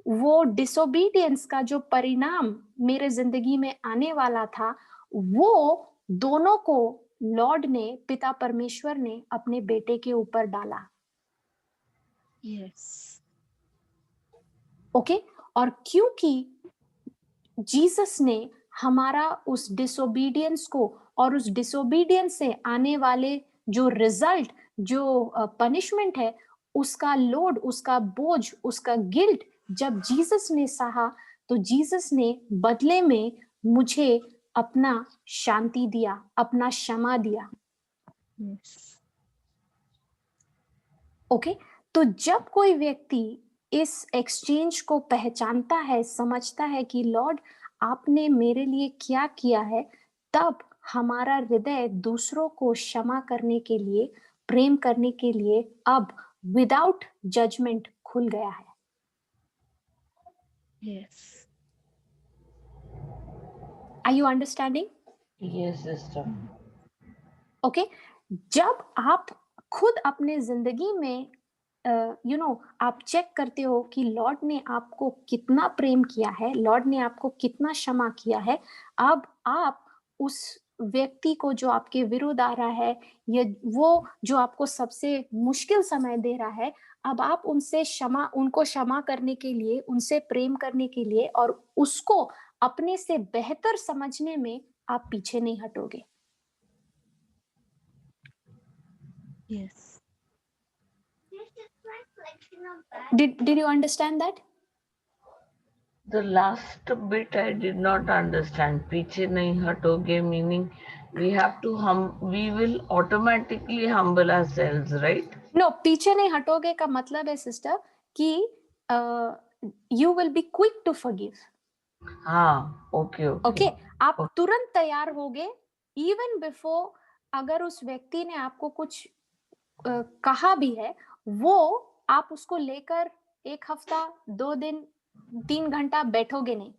वो डिसोबीडियंस का जो परिणाम मेरे जिंदगी में आने वाला था, वो दोनों को लॉर्ड ने, पिता परमेश्वर ने अपने बेटे के ऊपर डाला, ओके। और क्योंकि जीसस ने हमारा उस डिसोबीडियंस को और उस डिसोबीडियंस से आने वाले जो रिजल्ट, जो पनिशमेंट है, उसका लोड, उसका बोझ, उसका गिल्ट जब जीसस ने सहा, तो जीसस ने बदले में मुझे अपना शांति दिया, अपना क्षमा दिया, ओके। तो जब कोई व्यक्ति इस एक्सचेंज को पहचानता है, समझता है कि लॉर्ड आपने मेरे लिए क्या किया है, तब हमारा हृदय दूसरों को क्षमा करने के लिए, प्रेम करने के लिए अब विदाउट जजमेंट खुल गया है, Yes. Are you understanding? Yes, sister. Okay जब आप खुद अपने जिंदगी में आप चेक करते हो कि लॉर्ड ने आपको कितना प्रेम किया है, लॉर्ड ने आपको कितना क्षमा किया है, अब आप उस व्यक्ति को जो आपके विरुद्ध आ रहा है या वो जो आपको सबसे मुश्किल समय दे रहा है, अब आप उनको क्षमा करने के लिए, उनसे प्रेम करने के लिए और उसको अपने से बेहतर समझने में आप पीछे नहीं हटोगे। Yes. Did you understand that? The last bit I did not understand. पीछे नहीं हटोगे meaning we will automatically humble ourselves, right? No, पीछे नहीं हटोगे का मतलब है सिस्टर कि you will be quick to forgive. हाँ, okay. ओके आप तुरंत तैयार होगे इवन बिफोर अगर उस व्यक्ति ने आपको कुछ कहा भी है, वो आप उसको लेकर 1 हफ्ता 2 दिन 3 घंटा बैठोगे नहीं।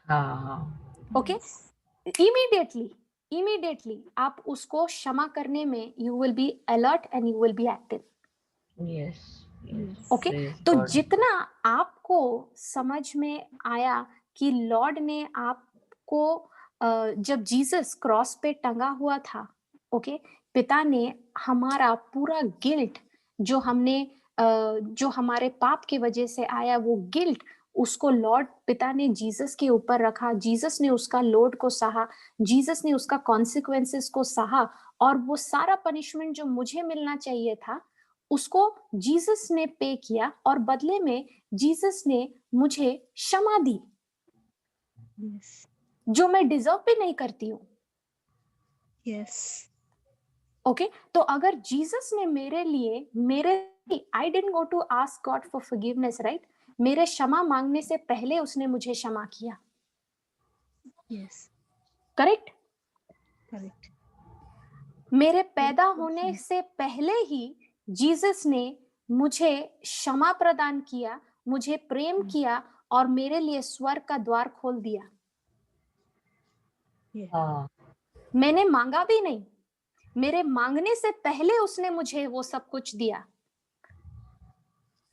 हाँ। ओके इमीडिएटली आप उसको क्षमा करने में you will be alert and you will be active. Yes. Okay Praise तो God. जितना आपको समझ में आया कि लॉर्ड ने आपको जब जीसस क्रॉस पे टंगा हुआ था, ओके पिता ने हमारा पूरा गिल्ट जो जो हमारे पाप की वजह से आया वो गिल्ट उसको लॉर्ड पिता ने जीसस के ऊपर रखा, जीसस ने उसका लोड को सहा, जीसस ने उसका कॉन्सिक्वेंसेस को सहा और वो सारा पनिशमेंट जो मुझे मिलना चाहिए था उसको जीसस ने पे किया और बदले में जीसस ने मुझे क्षमा दी Yes. जो मैं डिजर्व भी नहीं करती हूँ। Yes. ओके तो अगर जीसस ने मेरे I didn't go to ask God for forgiveness right, मेरे क्षमा मांगने से पहले उसने मुझे क्षमा किया। Yes. Correct Correct. मेरे पैदा होने से पहले ही जीसस ने मुझे क्षमा प्रदान किया, मुझे प्रेम किया और मेरे लिए स्वर्ग का द्वार खोल दिया। Yeah. हाँ। मैंने मांगा भी नहीं, मेरे मांगने से पहले उसने मुझे वो सब कुछ दिया।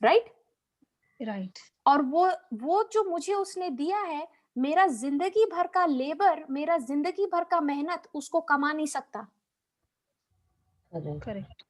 Right Right. और वो जो मुझे उसने दिया है, मेरा जिंदगी भर का लेबर, मेरा जिंदगी भर का मेहनत उसको कमा नहीं सकता। Correct.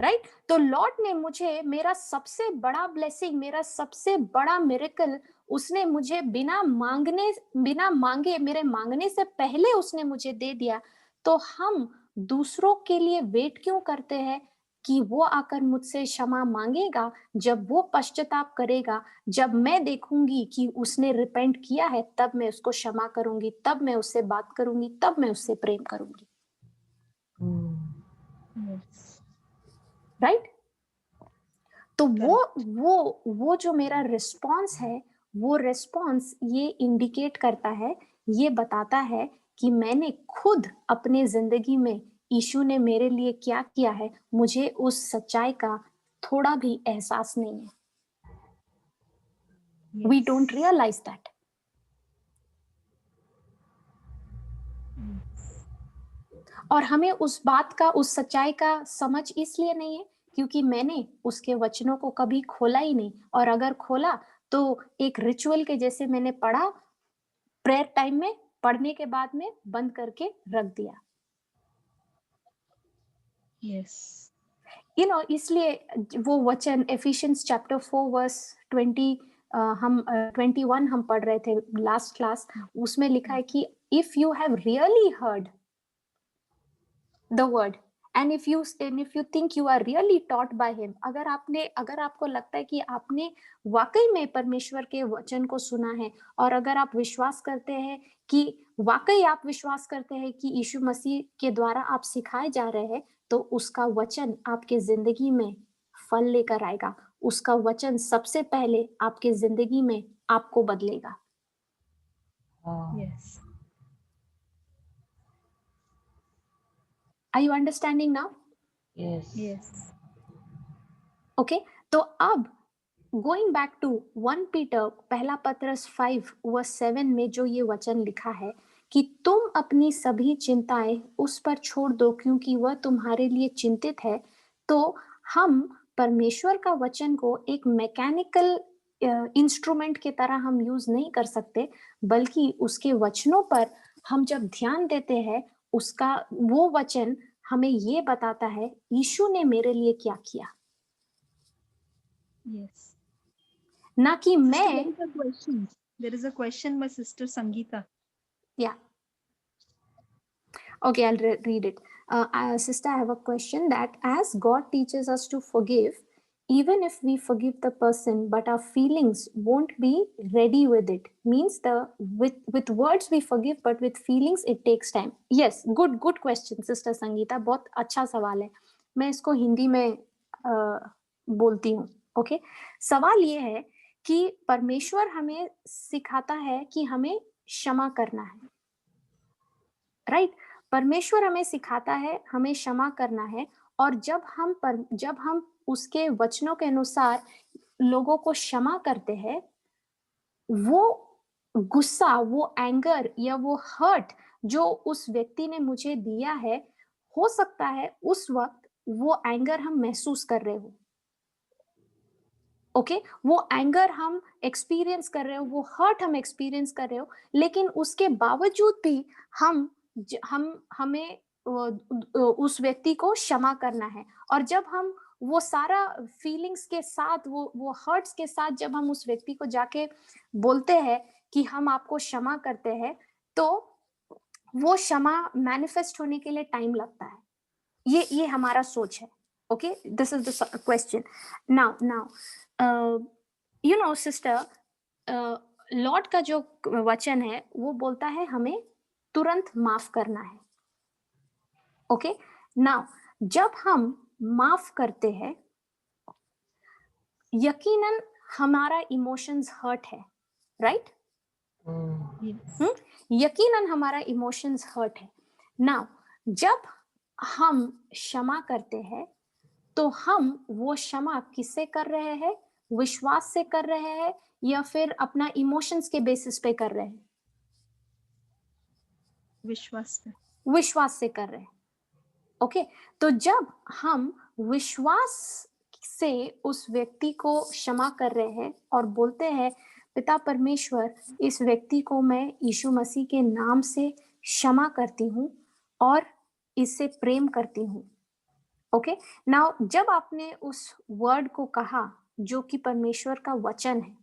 राइट तो लॉर्ड ने मुझे मेरा सबसे बड़ा ब्लेसिंग, मेरा सबसे बड़ा मिरेकल उसने मुझे बिना मांगे मेरे मांगने से पहले उसने मुझे दे दिया। तो हम दूसरों के लिए वेट क्यों करते हैं कि वो आकर मुझसे क्षमा मांगेगा? जब वो पश्चाताप करेगा, जब मैं देखूंगी कि उसने रिपेंट किया है, तब मैं उसको क्षमा करूंगी, तब मैं उससे बात करूंगी, तब मैं उससे प्रेम करूंगी। Yes. राइट तो वो जो मेरा रिस्पॉन्स है, वो रिस्पॉन्स ये इंडिकेट करता है, ये बताता है कि मैंने खुद अपने जिंदगी में यीशु ने मेरे लिए क्या किया है, मुझे उस सच्चाई का थोड़ा भी एहसास नहीं है। We don't realise that. और हमें उस बात का, उस सच्चाई का समझ इसलिए नहीं है क्योंकि मैंने उसके वचनों को कभी खोला ही नहीं, और अगर खोला तो एक रिचुअल के जैसे मैंने पढ़ा, प्रेयर टाइम में पढ़ने के बाद में बंद करके रख दिया। Yes. इसलिए वो वचन एफिशिएंस चैप्टर 4 वर्स 20 हम 21 हम पढ़ रहे थे लास्ट क्लास, उसमें लिखा है कि if you have really heard the word and if you think you are really taught by him, अगर आपको लगता है कि आपने वाकई में परमेश्वर के वचन को सुना है और अगर आप विश्वास करते हैं कि यीशु मसीह के द्वारा आप सिखाए जा रहे हैं, तो उसका वचन आपके जिंदगी में फल लेकर आएगा। उसका वचन सबसे पहले आपके जिंदगी में आपको बदलेगा। Yes. Are you understanding now? Yes. Yes. Okay तो अब गोइंग बैक टू 1 पीटर पहला पत्रस 5:7 में जो ये वचन लिखा है कि तुम अपनी सभी चिंताएं उस पर छोड़ दो क्योंकि वह तुम्हारे लिए चिंतित है, तो हम परमेश्वर का वचन को एक मैकेनिकल इंस्ट्रूमेंट की तरह हम यूज नहीं कर सकते, बल्कि उसके वचनों पर हम जब ध्यान देते हैं, उसका वो वचन हमें ये बताता है यीशु ने मेरे लिए क्या किया, Yes. ना कि Sister, मैं. there is a question. There is a question by Sister Sangeeta. Yeah. Okay, I'll read it. Sister, I have a question that as God teaches us to forgive, even if we forgive the person, but our feelings won't be ready with it. Means with words we forgive, but with feelings it takes time. Yes, good question, Sister Sangeeta. बहुत अच्छा सवाल है. मैं इसको हिंदी में बोलती हूँ. Okay, सवाल ये है कि परमेश्वर हमें सिखाता है कि हमें क्षमा करना है, राइट? परमेश्वर हमें सिखाता है हमें क्षमा करना है, और जब हम उसके वचनों के अनुसार लोगों को क्षमा करते हैं, वो गुस्सा, वो एंगर या वो हर्ट जो उस व्यक्ति ने मुझे दिया है, हो सकता है उस वक्त वो एंगर हम महसूस कर रहे हो, ओके, वो एंगर हम एक्सपीरियंस कर रहे हो, वो हर्ट हम एक्सपीरियंस कर रहे हो, लेकिन उसके बावजूद भी हमें उस व्यक्ति को क्षमा करना है। और जब हम वो सारा फीलिंग्स के साथ, वो हर्ट्स के साथ जब हम उस व्यक्ति को जाके बोलते हैं कि हम आपको क्षमा करते हैं, तो वो क्षमा मैनिफेस्ट होने के लिए टाइम लगता है। ये हमारा सोच है। Okay, this is the question. Now you know sister, Lord का जो वचन है वो बोलता है हमें तुरंत माफ करना है। ओके, नाउ जब हम माफ करते हैं, यकीनन हमारा इमोशंस हर्ट है, राइट? यकीनन हमारा इमोशंस हर्ट है। नाउ जब हम क्षमा करते हैं, तो हम वो क्षमा किससे कर रहे हैं? विश्वास से कर रहे हैं या फिर अपना इमोशंस के बेसिस पे कर रहे हैं? विश्वास से कर रहे हैं। ओके, तो जब हम विश्वास से उस व्यक्ति को क्षमा कर रहे हैं और बोलते हैं पिता परमेश्वर, इस व्यक्ति को मैं यीशु मसीह के नाम से क्षमा करती हूँ और इससे प्रेम करती हूँ। ओके, नाउ जब आपने उस वर्ड को कहा जो कि परमेश्वर का वचन है,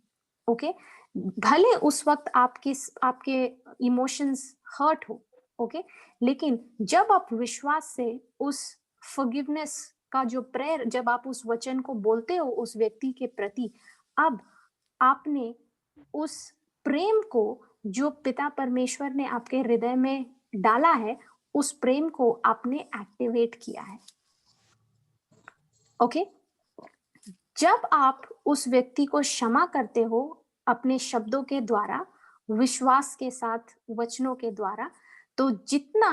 ओके, भले उस वक्त आपके इमोशंस हर्ट हो, ओके, लेकिन जब आप विश्वास से उस फॉरगिवनेस का जो प्रेयर, जब आप उस वचन को बोलते हो उस व्यक्ति के प्रति, अब आपने उस प्रेम को जो पिता परमेश्वर ने आपके हृदय में डाला है, उस प्रेम को आपने एक्टिवेट किया है। ओके, जब आप उस व्यक्ति को क्षमा करते हो अपने शब्दों के द्वारा, विश्वास के साथ, वचनों के द्वारा, तो जितना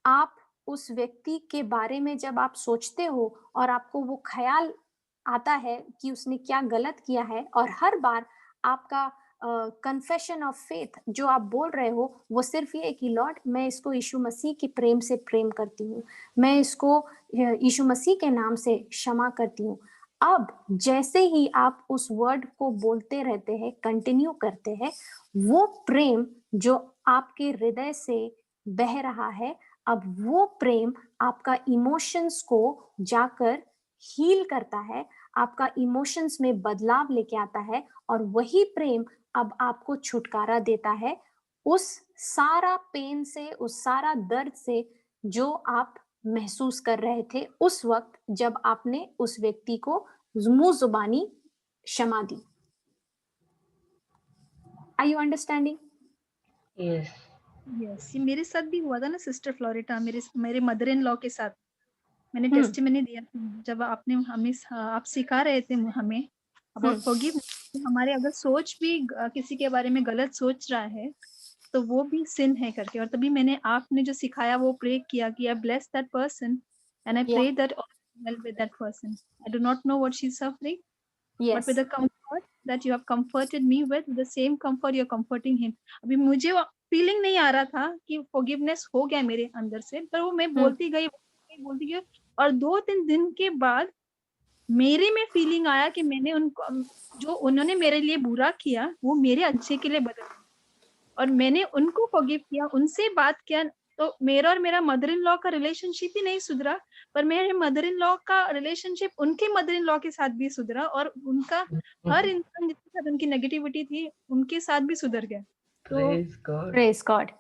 आप उस व्यक्ति के बारे में जब आप सोचते हो और आपको वो ख्याल आता है कि उसने क्या गलत किया है, और हर बार आपका कन्फेशन ऑफ फेथ जो आप बोल रहे हो वो सिर्फ ये कि लॉर्ड, मैं इसको यीशु मसीह के प्रेम से प्रेम करती हूँ, मैं इसको यीशु मसीह के नाम से क्षमा करती हूँ। अब जैसे ही आप उस वर्ड को बोलते रहते हैं, कंटिन्यू करते हैं, वो प्रेम जो आपके हृदय से बह रहा है, अब वो प्रेम आपका इमोशंस को जाकर हील करता है, आपका इमोशंस में बदलाव लेके आता है, और वही प्रेम अब आपको छुटकारा देता है उस सारा पेन से, उस सारा दर्द से जो आप महसूस कर रहे थे उस वक्त जब आपने उस व्यक्ति को मुंह जुबानी क्षमा दी। Are you understanding? Yes. Yes, ये मेरे साथ भी हुआ था ना सिस्टर फ्लोरिटा, मेरे मदर इन लॉ के साथ मैंने टेस्टिमनी दिया था। जब आपने आप सिखा रहे थे हमें अबाउट फॉरगिव, हमारे अगर सोच भी किसी के बारे में गलत सोच रहा है तो वो भी सिन है करके, और तभी मैंने आपने जो सिखाया वो प्रे किया कि I bless that person and I pray that all will with that person. I do not know what she is suffering, but with Yes. the comfort that you have comforted me with, the same comfort you're comforting him. अभी मुझे feeling नहीं आ रहा था कि forgiveness हो गया मेरे अंदर से, पर वो मैं बोलती गई और 2-3 दिन के बाद मेरे में फीलिंग आया कि मैंने उनको जो उन्होंने मेरे लिए बुरा किया वो मेरे अच्छे के लिए बदल और मैंने उनको फॉरगिव किया, उनसे बात किया, तो मेरा और मेरा मदर इन लॉ का रिलेशनशिप ही नहीं सुधरा, पर मेरे मदर इन लॉ का रिलेशनशिप उनके मदर इन लॉ के साथ भी सुधरा और उनका हर इंसान जिसके साथ उनकी नेगेटिविटी थी, उनके साथ भी सुधर गया। तो Praise God. Praise God.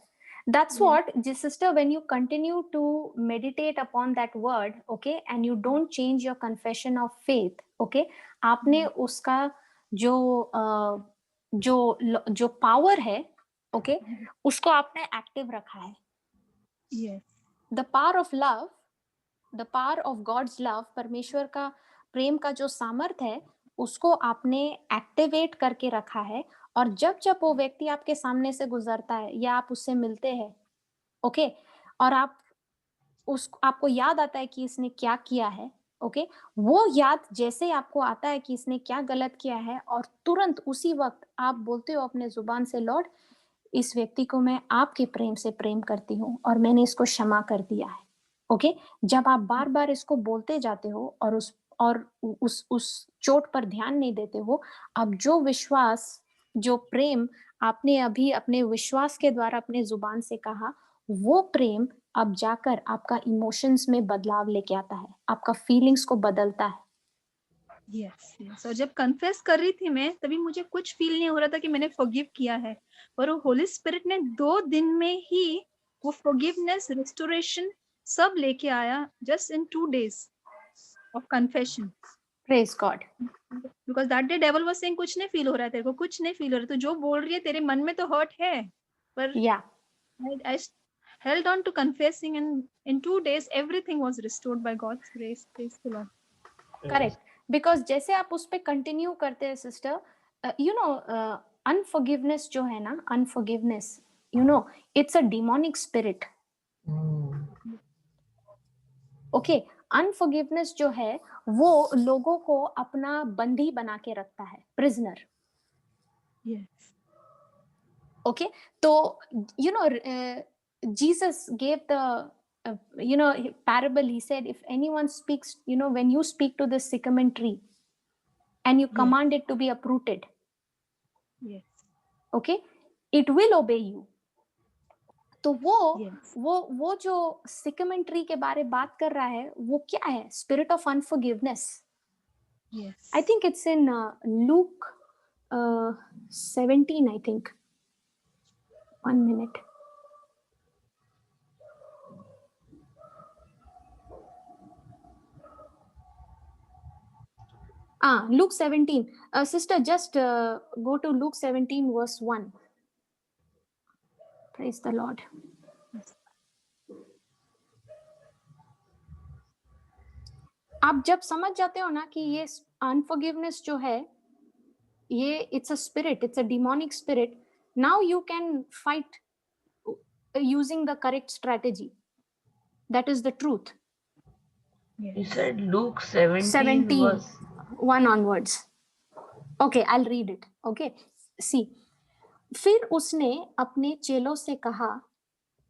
That's Yeah. what, sister, when you continue to meditate upon that word, okay, and you don't change your confession of faith, okay, आपने उसका जो जो पावर है, okay, उसको आपने एक्टिव रखा है. Yes. The power of love, the power of God's love, परमेश्वर का प्रेम का जो सामर्थ है उसको आपने एक्टिवेट करके रखा है. और जब जब वो व्यक्ति आपके सामने से गुजरता है या आप उससे मिलते हैं, ओके, और आपको याद आता है कि इसने क्या किया है, ओके, वो याद जैसे आपको आता है कि इसने क्या गलत किया है, और तुरंत उसी वक्त आप बोलते हो अपने जुबान से, लॉर्ड, इस व्यक्ति को मैं आपके प्रेम से प्रेम करती हूँ और मैंने इसको क्षमा कर दिया है. ओके, जब आप बार बार इसको बोलते जाते हो और उस चोट पर ध्यान नहीं देते हो, अब जो विश्वास, जो प्रेम आपने अभी अपने विश्वास के द्वारा अपने जुबान से कहा, वो प्रेम अब जाकर आपका इमोशंस में बदलाव लेके आता है, आपका फीलिंग्स को बदलता है. Yes, yes. और जब कन्फेस कर रही थी मैं, तभी मुझे कुछ फील नहीं हो रहा था कि मैंने फॉरगिव किया है, पर वो होली स्पिरिट ने 2 दिन में ही वो फॉरगिवनेस, रिस्टोरेशन सब लेके आया, just in 2 days of confession. Praise God. Because that day devil was saying कुछ नहीं फील हो रहा है तेरे को, कुछ नहीं फील हो रहा, तो जो बोल रही है तेरे मन में तो हर्ट है, पर या I held on to confessing, and in 2 days everything was restored by God's grace. Praise the Lord. Correct. Because जैसे आप उस पर कंटिन्यू करते हैं सिस्टर, यू नो, अनफॉरगिवनेस जो है ना, unforgiveness, you know, it's a demonic spirit. Okay, unforgiveness जो है वो लोगों को अपना बंदी बना के रखता है, प्रिजनर. Yes. ओके, तो you know, Jesus gave the parable. He said, if anyone speaks, when you speak to the sycamore tree and you command it to be uprooted, Yes. okay, it will obey you. तो Yes. वो जो sycamore tree के बारे बात कर रहा है, वो क्या है? Spirit of unforgiveness. Yes. I think it's in Luke 17, I think. 1 minute. Luke 17. Sister, just go to Luke 17 verse 1. Praise the Lord. आप जब समझ जाते हो ना कि ये अनफॉरगिवनेस जो है, ये it's a spirit, it's a demonic spirit, now you can fight using the correct strategy. That is the truth. You said Luke 17 17 verse 1 onwards. Okay, I'll read it. Okay, see. फिर उसने अपने चेलों से कहा,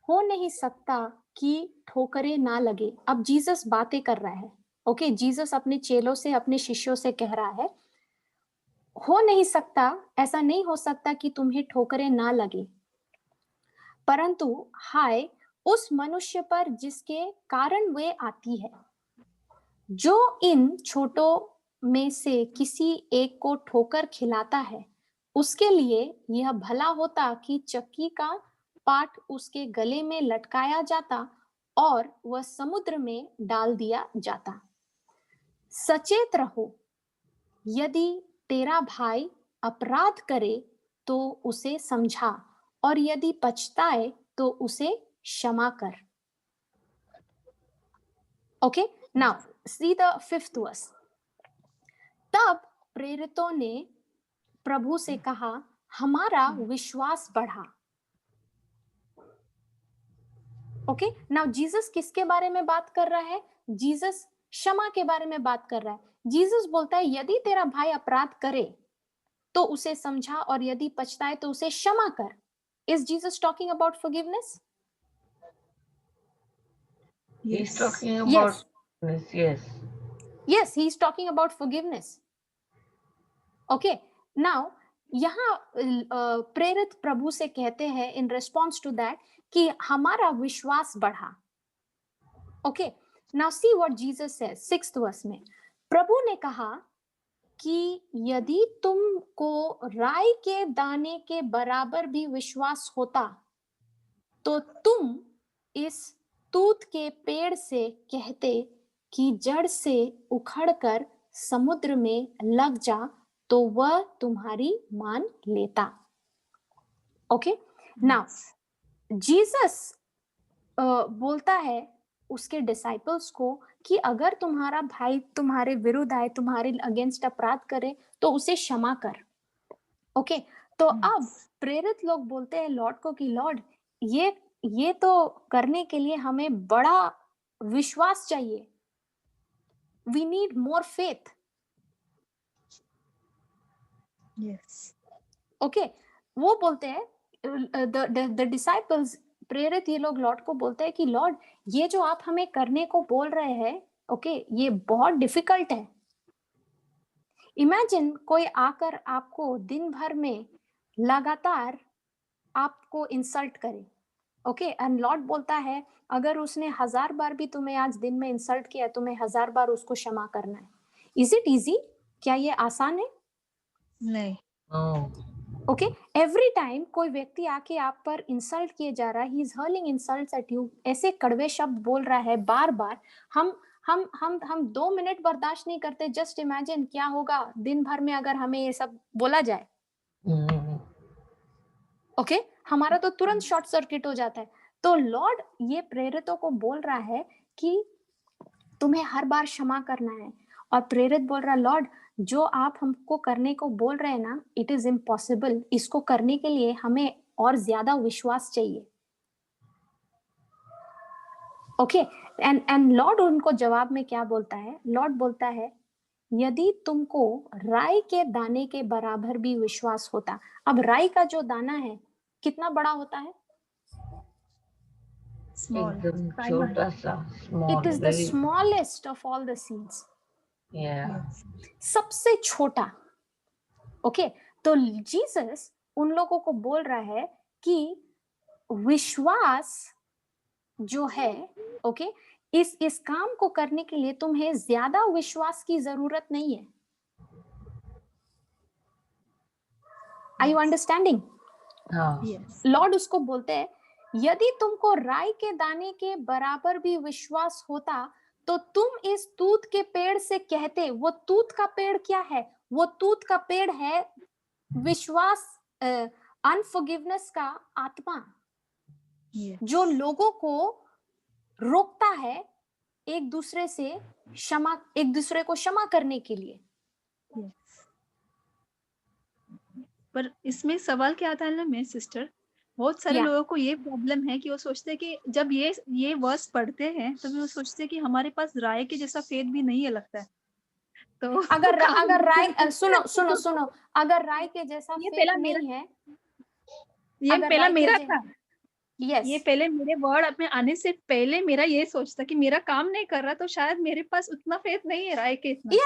हो नहीं सकता कि ठोकरें ना लगे. अब जीसस बातें कर रहा है. ओके, जीसस अपने चेलों से, अपने शिष्यों से कह रहा है, हो नहीं सकता, ऐसा नहीं हो सकता कि तुम्हें ठोकरें ना लगे, परंतु हाय उस मनुष्य पर जिसके कारण वे आती है. जो इन छोटों में से किसी एक को ठोकर खिलाता है, उसके लिए यह भला होता कि चक्की का पाट उसके गले में लटकाया जाता और वह समुद्र में डाल दिया जाता. सचेत रहो, यदि तेरा भाई अपराध करे तो उसे समझा, और यदि पछताए तो उसे क्षमा कर. Okay, now see the 5th verse. तब प्रेरितों ने प्रभु से कहा, हमारा विश्वास बढ़ा. ओके, नाउ जीसस किसके बारे में बात कर रहा है? जीसस क्षमा के बारे में बात कर रहा है. जीसस बोलता है यदि तेरा भाई अपराध करे तो उसे समझा और यदि पछताए तो उसे क्षमा कर. Is Jesus talking about forgiveness? He's Yes. talking about Yes. forgiveness, yes. Yes, he is talking about forgiveness. Okay. Now, यहाँ प्रेरित प्रभु से कहते हैं in response to that कि हमारा विश्वास बढ़ा. Okay. Now see what Jesus says, 6th verse में. प्रभु ने कहा कि यदि तुमको राई के दाने के बराबर भी विश्वास होता तो तुम इस तूत के पेड़ से कहते कि जड़ से उखड़कर समुद्र में लग जा तो वह तुम्हारी मान लेता. ओके. नाउ जीसस बोलता है उसके डिसाइपल्स को कि अगर तुम्हारा भाई तुम्हारे विरुद्ध आए, तुम्हारे अगेंस्ट अपराध करे तो उसे क्षमा कर. ओके. तो अब प्रेरित लोग बोलते हैं लॉर्ड को कि लॉर्ड ये तो करने के लिए हमें बड़ा विश्वास चाहिए. We need more faith. Yes. Okay. वो बोलते हैं द डिसाइपल्स, प्रेरित ये लोग लॉर्ड को बोलते हैं कि लॉर्ड ये जो आप हमें करने को बोल रहे हैं, ओके, ये बहुत डिफिकल्ट है. इमेजिन कोई आकर आपको दिन भर में लगातार आपको इंसल्ट करे. ओके. एंड लॉर्ड बोलता है अगर उसने 1000 बार भी तुम्हें आज दिन में इंसल्ट किया है, तुम्हें 1000 बार उसको क्षमा करना है. Is it easy? क्या ये आसान है? नहीं. No. ओके. एवरी टाइम कोई व्यक्ति आके आप पर इंसल्ट किए जा रहा है, he is hurling insults at you, ऐसे कड़वे शब्द बोल रहा है बार बार, हम 2 मिनट बर्दाश्त नहीं करते. जस्ट इमेजिन क्या होगा दिन भर में अगर हमें ये सब बोला जाए. Mm. ओके. हमारा तो तुरंत शॉर्ट सर्किट हो जाता है. तो लॉर्ड ये प्रेरितों को बोल रहा है कि तुम्हें हर बार क्षमा करना है. और प्रेरित बोल रहा है लॉर्ड जो आप हमको करने को बोल रहे हैं ना, इट इज इम्पॉसिबल. इसको करने के लिए हमें और ज्यादा विश्वास चाहिए. ओके. एंड लॉर्ड उनको जवाब में क्या बोलता है? लॉर्ड बोलता है यदि तुमको राई के दाने के बराबर भी विश्वास होता. अब राई का जो दाना है कितना बड़ा होता है? Small. एकदम Tiny. छोटा सा, small, it is the very, smallest of all the seeds. yeah. Yes. सबसे छोटा. ओके. तो जीसस उन लोगों को बोल रहा है कि विश्वास जो है, ओके, इस काम को करने के लिए तुम्हें ज्यादा विश्वास की जरूरत नहीं है. Are you understanding? हाँ. Yes. लॉर्ड उसको बोलते हैं यदि तुमको राई के दाने के बराबर भी विश्वास होता तो तुम इस तूत के पेड़ से कहते. वो तूत का पेड़ क्या है? वो तूत का पेड़ है विश्वास, अनफॉरगिवनेस का आत्मा, Yes. जो लोगों को रोकता है एक दूसरे को क्षमा करने के लिए. Yes. पर इसमें सवाल क्या आता है ना मेरे सिस्टर, बहुत सारे Yeah. लोगों को ये प्रॉब्लम है कि वो सोचते हैं कि जब ये वर्स पढ़ते हैं तो वो सोचते हैं कि हमारे पास राय के जैसा फेथ भी नहीं है लगता है. तो अगर राय सुनो सुनो अगर राय के जैसा ये फेथ पहला नहीं है, ये अगर पहला राय के मेरा था. यस, ये पहले मेरे वर्ड में आने से पहले मेरा ये सोचता कि मेरा काम नहीं कर रहा तो शायद मेरे पास उतना फेथ नहीं है राय के इतना.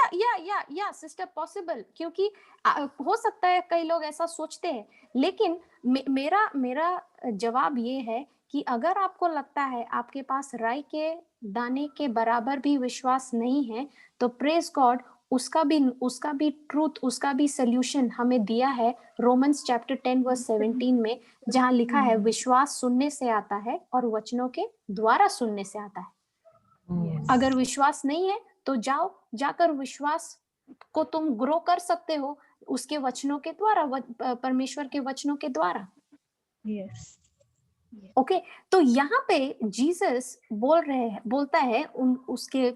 या सिस्टर पॉसिबल, क्योंकि हो सकता है कई लोग ऐसा सोचते हैं. लेकिन मेरा जवाब ये है कि अगर आपको लगता है आपके पास राई के दाने के बराबर भी विश्वास नहीं है तो प्रेज गॉड, उसका भी ट्रूथ, उसका भी सोल्यूशन हमें दिया है रोमन्स चैप्टर 10 वर्स 17 में, जहां लिखा है विश्वास सुनने से आता है और वचनों के द्वारा सुनने से आता है. Yes. अगर विश्वास नहीं है तो जाकर विश्वास को तुम ग्रो कर सकते हो उसके वचनों के द्वारा, परमेश्वर के वचनों के द्वारा. Yes. ओके. तो यहाँ पे जीसस बोलता है उसके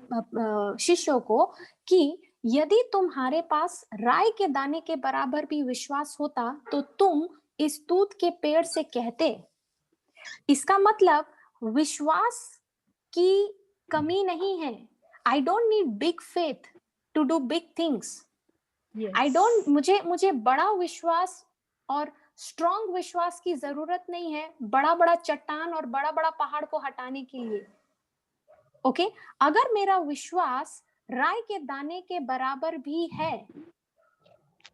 शिष्यों को कि यदि तुम्हारे पास राई के दाने के बराबर भी विश्वास होता तो तुम इस तूत के पेड़ से कहते. इसका मतलब विश्वास की कमी नहीं है. I don't need big faith to do big things. Yes. I don't, मुझे बड़ा विश्वास और स्ट्रॉन्ग विश्वास की जरूरत नहीं है बड़ा बड़ा चट्टान और बड़ा बड़ा पहाड़ को हटाने के लिए. ओके अगर मेरा विश्वास राई के दाने के बराबर भी है,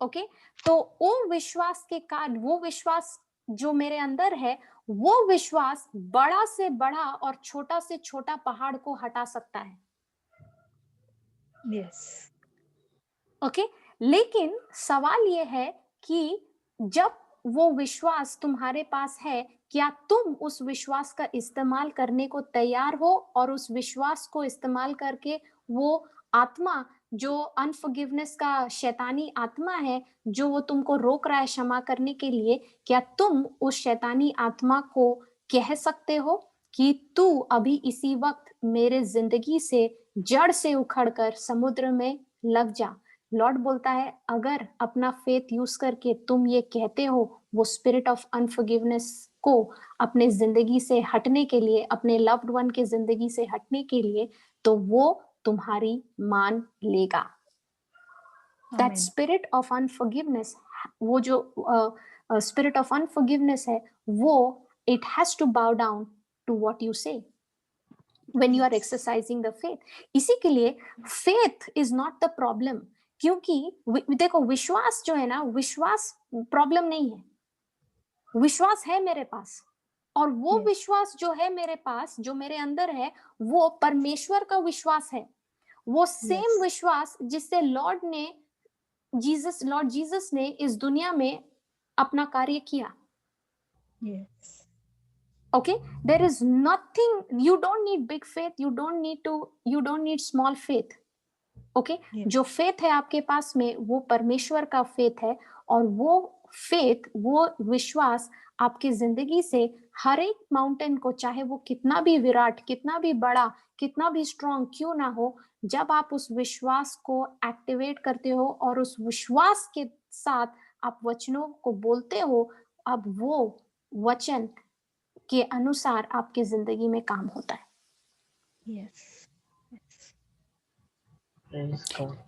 ओके तो वो विश्वास के कारण, वो विश्वास जो मेरे अंदर है, वो विश्वास बड़ा से बड़ा और छोटा से छोटा पहाड़ को हटा सकता है. Yes. ओके लेकिन सवाल ये है कि जब वो विश्वास तुम्हारे पास है, क्या तुम उस विश्वास का इस्तेमाल करने को तैयार हो, और उस विश्वास को इस्तेमाल करके वो आत्मा जो अनफॉरगिवनेस का शैतानी आत्मा है, जो वो तुमको रोक रहा है क्षमा करने के लिए, क्या तुम उस शैतानी आत्मा को कह सकते हो कि तू अभी इसी वक्त मेरे जिंदगी से जड़ से उखड़कर समुद्र में लग जा. लॉर्ड बोलता है अगर अपना फेथ यूज करके तुम ये कहते हो वो स्पिरिट ऑफ अनफॉरगिवनेस को अपने जिंदगी से हटने के लिए, अपने लव्ड वन के जिंदगी से हटने के लिए, तो वो तुम्हारी मान लेगा. दैट स्पिरिट ऑफ अनफॉरगिवनेस, वो जो स्पिरिट ऑफ अनफॉरगिवनेस है, वो it has to bow down to what you say when you are exercising the faith. इसी के लिए faith is not the problem, क्योंकि देखो विश्वास जो है ना, विश्वास प्रॉब्लम नहीं है. विश्वास है मेरे पास, और वो विश्वास जो है मेरे पास, जो मेरे अंदर है, वो परमेश्वर का विश्वास है. वो सेम विश्वास जिससे लॉर्ड जीसस ने इस दुनिया में अपना कार्य किया. Yes. Okay, there is nothing, you don't need big faith, you don't need small faith. Okay, जो फेथ है आपके पास में वो परमेश्वर का फेथ है, और वो फेथ, वो विश्वास आपकी जिंदगी से हर एक माउंटेन को, चाहे वो कितना भी विराट, कितना भी बड़ा, कितना भी स्ट्रॉन्ग क्यों ना हो, जब आप उस विश्वास को एक्टिवेट करते हो और उस विश्वास के साथ आप वचनों को बोलते हो, अब वो वचन के अनुसार आपकी जिंदगी में काम होता है. Yes.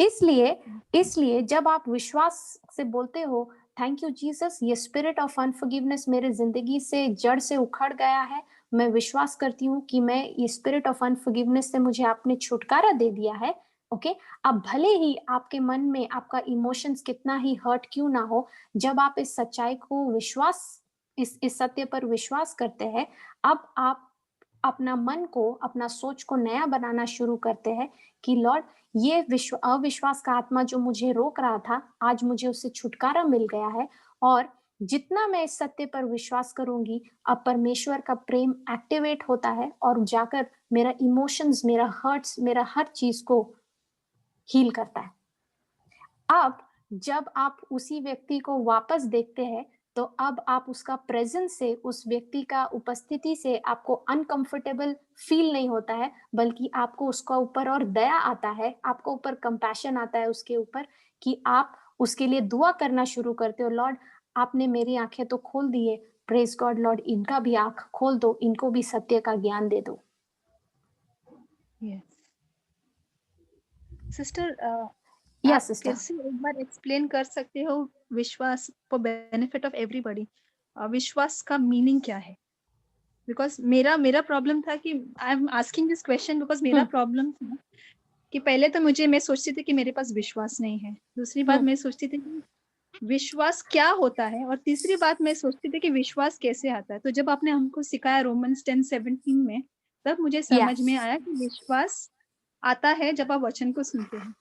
इसलिए जब आप विश्वास से बोलते हो थैंक यू जीसस, ये स्पिरिट ऑफ अनफॉरगिवनेस मेरे जिंदगी से जड़ से उखड़ गया है, मैं विश्वास करती हूँ कि मैं ये स्पिरिट ऑफ अनफॉरगिवनेस से मुझे आपने छुटकारा दे दिया है. ओके अब भले ही आपके मन में आपका इमोशंस कितना ही हर्ट क्यों ना हो, जब आप इस सच्चाई को विश्वास, इस सत्य पर विश्वास करते हैं, अब आप अपना मन को, अपना सोच को नया बनाना शुरू करते हैं कि लॉर्ड ये अविश्वास का आत्मा जो मुझे रोक रहा था, आज मुझे उससे छुटकारा मिल गया है, और जितना मैं इस सत्य पर विश्वास करूंगी, अब परमेश्वर का प्रेम एक्टिवेट होता है और जाकर मेरा इमोशंस, मेरा हर्ट्स, मेरा हर चीज को हील करता है. अब जब आप उसी व्यक्ति को वापस देखते हैं, तो अब आप उसका प्रेजेंस से, उस व्यक्ति का उपस्थिति से आपको अनकंफर्टेबल फील नहीं होता है, बल्कि आपको उसका ऊपर और दया आता है, आपको ऊपर कंपैशन आता है उसके ऊपर, कि आप उसके लिए दुआ करना शुरू करते हो. लॉर्ड आपने मेरी आंखें तो खोल दी है, प्रेज गॉड लॉर्ड इनका भी आंख खोल दो, इनको भी सत्य का ज्ञान दे दो. सिस्टर Yes, आप sister. फिर से एक बार एक्सप्लेन कर सकते हो विश्वास फॉर बेनिफिट ऑफ एवरीबॉडी, विश्वास का मीनिंग क्या है? बिकॉज मेरा प्रॉब्लम था कि I am asking this question because मेरा प्रॉब्लम था कि पहले तो मैं सोचती थी कि मेरे पास विश्वास नहीं है, दूसरी बात मैं सोचती थी कि विश्वास क्या होता है, और तीसरी बात मैं सोचती थी कि विश्वास कैसे आता है. तो जब आपने हमको सिखाया रोमन्स 10:17 में, तब मुझे समझ में आया कि विश्वास आता है जब आप वचन को सुनते हैं.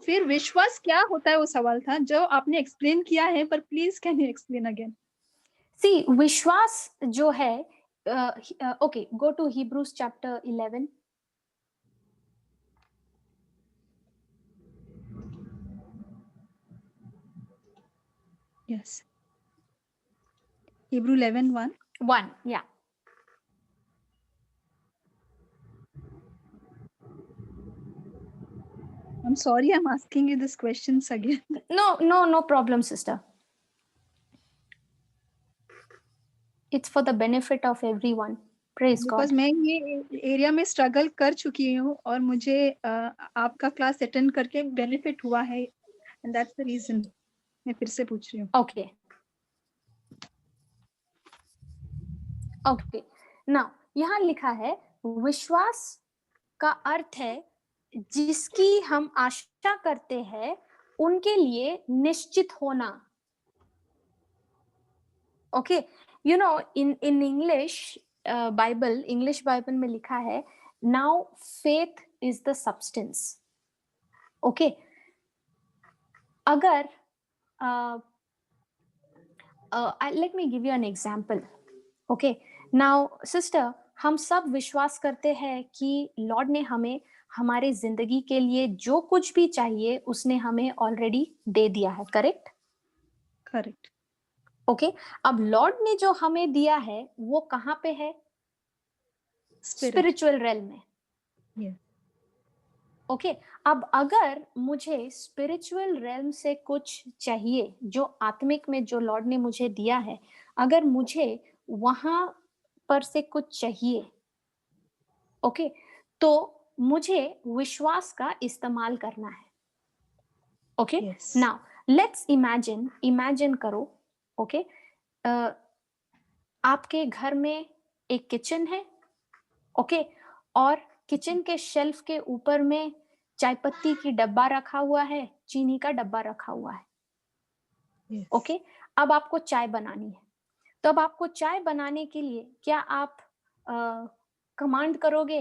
फिर विश्वास क्या होता है वो सवाल था जो आपने एक्सप्लेन किया है, पर please can you explain again? See विश्वास जो है, okay go to Hebrews chapter 11. Yes. Hebrew 11:1. 1, yeah. I'm sorry I'm asking you these questions again. No problem, sister. It's for the benefit of everyone. Praise God. Because मैं ये area में struggle कर चुकी हूँ और मुझे आपका क्लास अटेंड करके बेनिफिट हुआ है, एंड दैट्स द रीजन मैं फिर से पूछ रही हूँ. Okay. Okay. Now, यहाँ लिखा है विश्वास का अर्थ है जिसकी हम आशा करते हैं उनके लिए निश्चित होना. Okay. You know, in English Bible, English Bible में लिखा है now faith is the substance. Okay. अगर let me give you an example. Okay. Now, sister, हम सब विश्वास करते हैं कि लॉर्ड ने हमें हमारे जिंदगी के लिए जो कुछ भी चाहिए उसने हमें ऑलरेडी दे दिया है. करेक्ट? करेक्ट. ओके. अब लॉर्ड ने जो हमें दिया है वो कहाँ पे है? स्पिरिचुअल रेल में. Yes. ओके. अब अगर मुझे स्पिरिचुअल रेल्म से कुछ चाहिए जो आत्मिक में जो लॉर्ड ने मुझे दिया है, अगर मुझे वहां पर से कुछ चाहिए, ओके, तो मुझे विश्वास का इस्तेमाल करना है. Okay. Yes. Now let's imagine करो. ओके. आपके घर में एक किचन है. ओके. और किचन के शेल्फ के ऊपर में चाय पत्ती की डब्बा रखा हुआ है, चीनी का डब्बा रखा हुआ है. Yes. ओके. अब आपको चाय बनानी है. तो अब आपको चाय बनाने के लिए क्या आप कमांड करोगे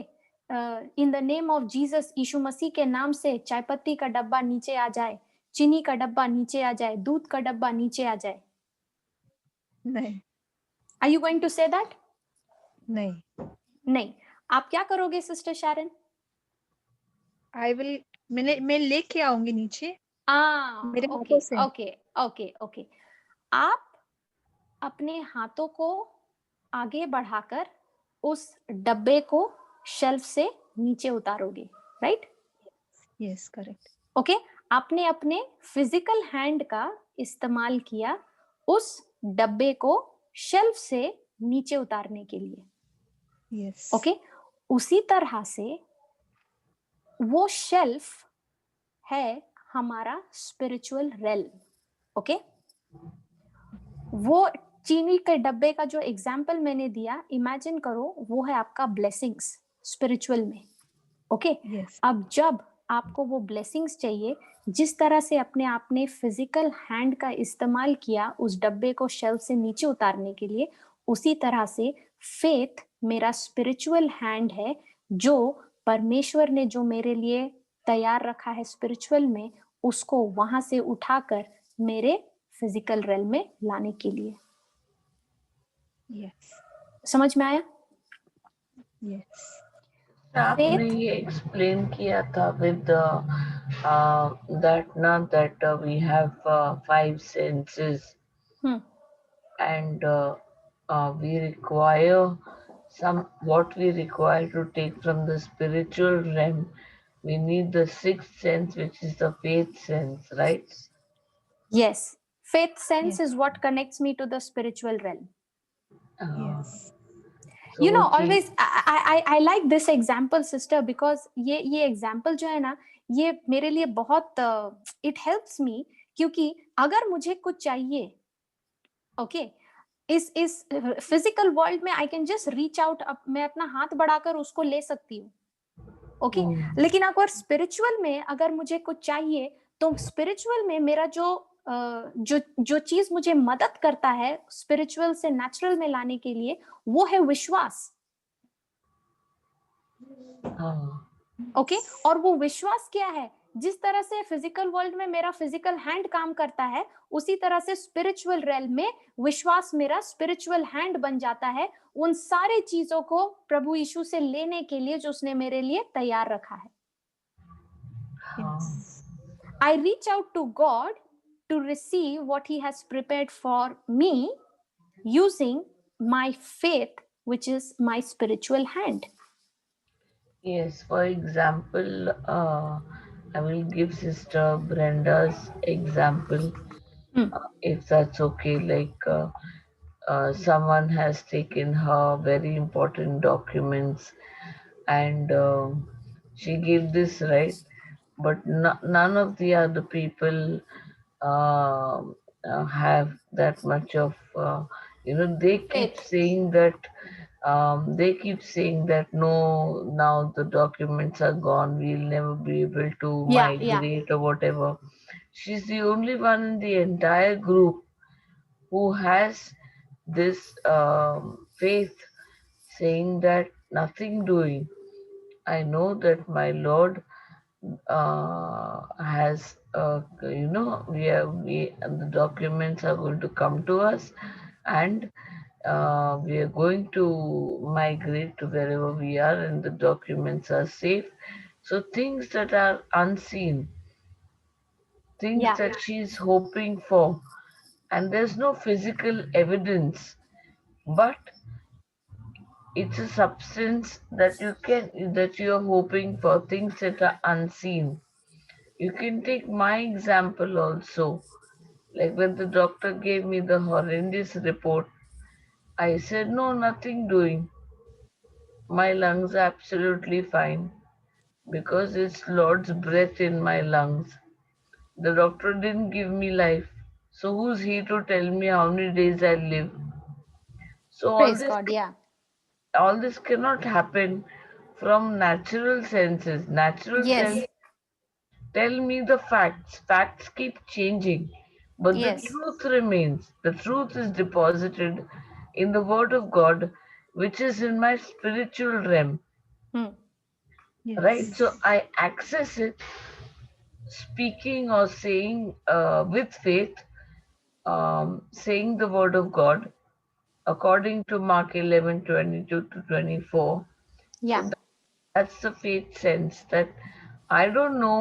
in the name of Jesus, यीशु मसीह के नाम से चाय पत्ती का डब्बा नीचे आ जाए, चीनी का डब्बा नीचे आ जाए, दूध का डब्बा नीचे आ जाए? नहीं. Are you going to say that? नहीं. नहीं. आप क्या करोगे सिस्टर शैरन? आई विल, मैं लेके आऊंगी नीचे मेरे ओके हाथों से. Okay okay okay. आप अपने हाथों को आगे बढ़ाकर उस डब्बे को शेल्फ से नीचे उतारोगे. राइट? यस. करेक्ट. ओके. आपने अपने फिजिकल हैंड का इस्तेमाल किया उस डब्बे को शेल्फ से नीचे उतारने के लिए. यस. ओके. उसी तरह से वो शेल्फ है हमारा स्पिरिचुअल रेल्म. ओके. वो चीनी के डब्बे का जो एग्जाम्पल मैंने दिया, इमेजिन करो वो है आपका ब्लेसिंग्स स्पिरिचुअल में. ओके. यस. अब जब आपको वो ब्लेसिंग्स चाहिए, जिस तरह से अपने आपने फिजिकल हैंड का इस्तेमाल किया उस डब्बे को शेल्फ से नीचे उतारने के लिए, उसी तरह से फेथ मेरा स्पिरिचुअल हैंड है जो परमेश्वर ने जो मेरे लिए तैयार रखा है स्पिरिचुअल में, उसको वहां से उठाकर मेरे फिजिकल रेल में लाने के लिए. यस. समझ में आया? यस. आपने ये एक्सप्लेन किया था with that we have 5 senses and we require what we require to take from the spiritual realm. We need the 6th sense, which is the faith sense, right? Yes. Faith sense Yes. is what connects me to the spiritual realm. Yes. So You know, वो चीज- always I like this example, sister, because ये example जो है ना, ये मेरे लिए बहुत it helps me, क्योंकि अगर मुझे कुछ चाहिए, ओके, इस फिजिकल वर्ल्ड में I can just reach out, मैं अपना हाथ बढ़ाकर उसको ले सकती हूँ. ओके. लेकिन अगर स्पिरिचुअल में अगर मुझे कुछ चाहिए, तो स्पिरिचुअल में मेरा जो चीज मुझे मदद करता है स्पिरिचुअल से नेचुरल में लाने के लिए, वो है विश्वास. हाँ. ओके. और वो विश्वास क्या है? जिस तरह से फिजिकल वर्ल्ड में मेरा फिजिकल हैंड काम करता है, उसी तरह से स्पिरिचुअल रेल में विश्वास मेरा स्पिरिचुअल हैंड बन जाता है उन सारे चीजों को प्रभु यीशु से लेने के लिए जो उसने मेरे लिए तैयार रखा है. I reach out to God to receive what he has prepared for me using my faith, which is my spiritual hand. Yes, for example, I will give Sister Brenda's example, if that's okay. Like someone has taken her very important documents, and she gave this, right? But none of the other people uh, have that much of, they keep Faith. saying that, no, now the documents are gone, we'll never be able to Yeah, yeah. migrate or whatever. She's the only one in the entire group who has this faith, saying that nothing doing. I know that my Lord has, and the documents are going to come to us, and we are going to migrate to wherever we are, and the documents are safe. So things that are unseen, things Yeah. that she's hoping for, and there's no physical evidence, but it's a substance that you're hoping for, things that are unseen. You can take my example also. Like when the doctor gave me the horrendous report, I said, no, nothing doing. My lungs are absolutely fine because it's Lord's breath in my lungs. The doctor didn't give me life. So who's he to tell me how many days I live? So Praise God. Yeah. all this cannot happen from natural senses. Natural Yes. sense tell me the facts. Facts keep changing, but the Yes. truth remains. The truth is deposited in the Word of God, which is in my spiritual realm, Hmm. right? Yes. So I access it speaking or saying with faith, saying the Word of God according to Mark 11:22 to 24. So Yeah. that's the faith sense that I don't know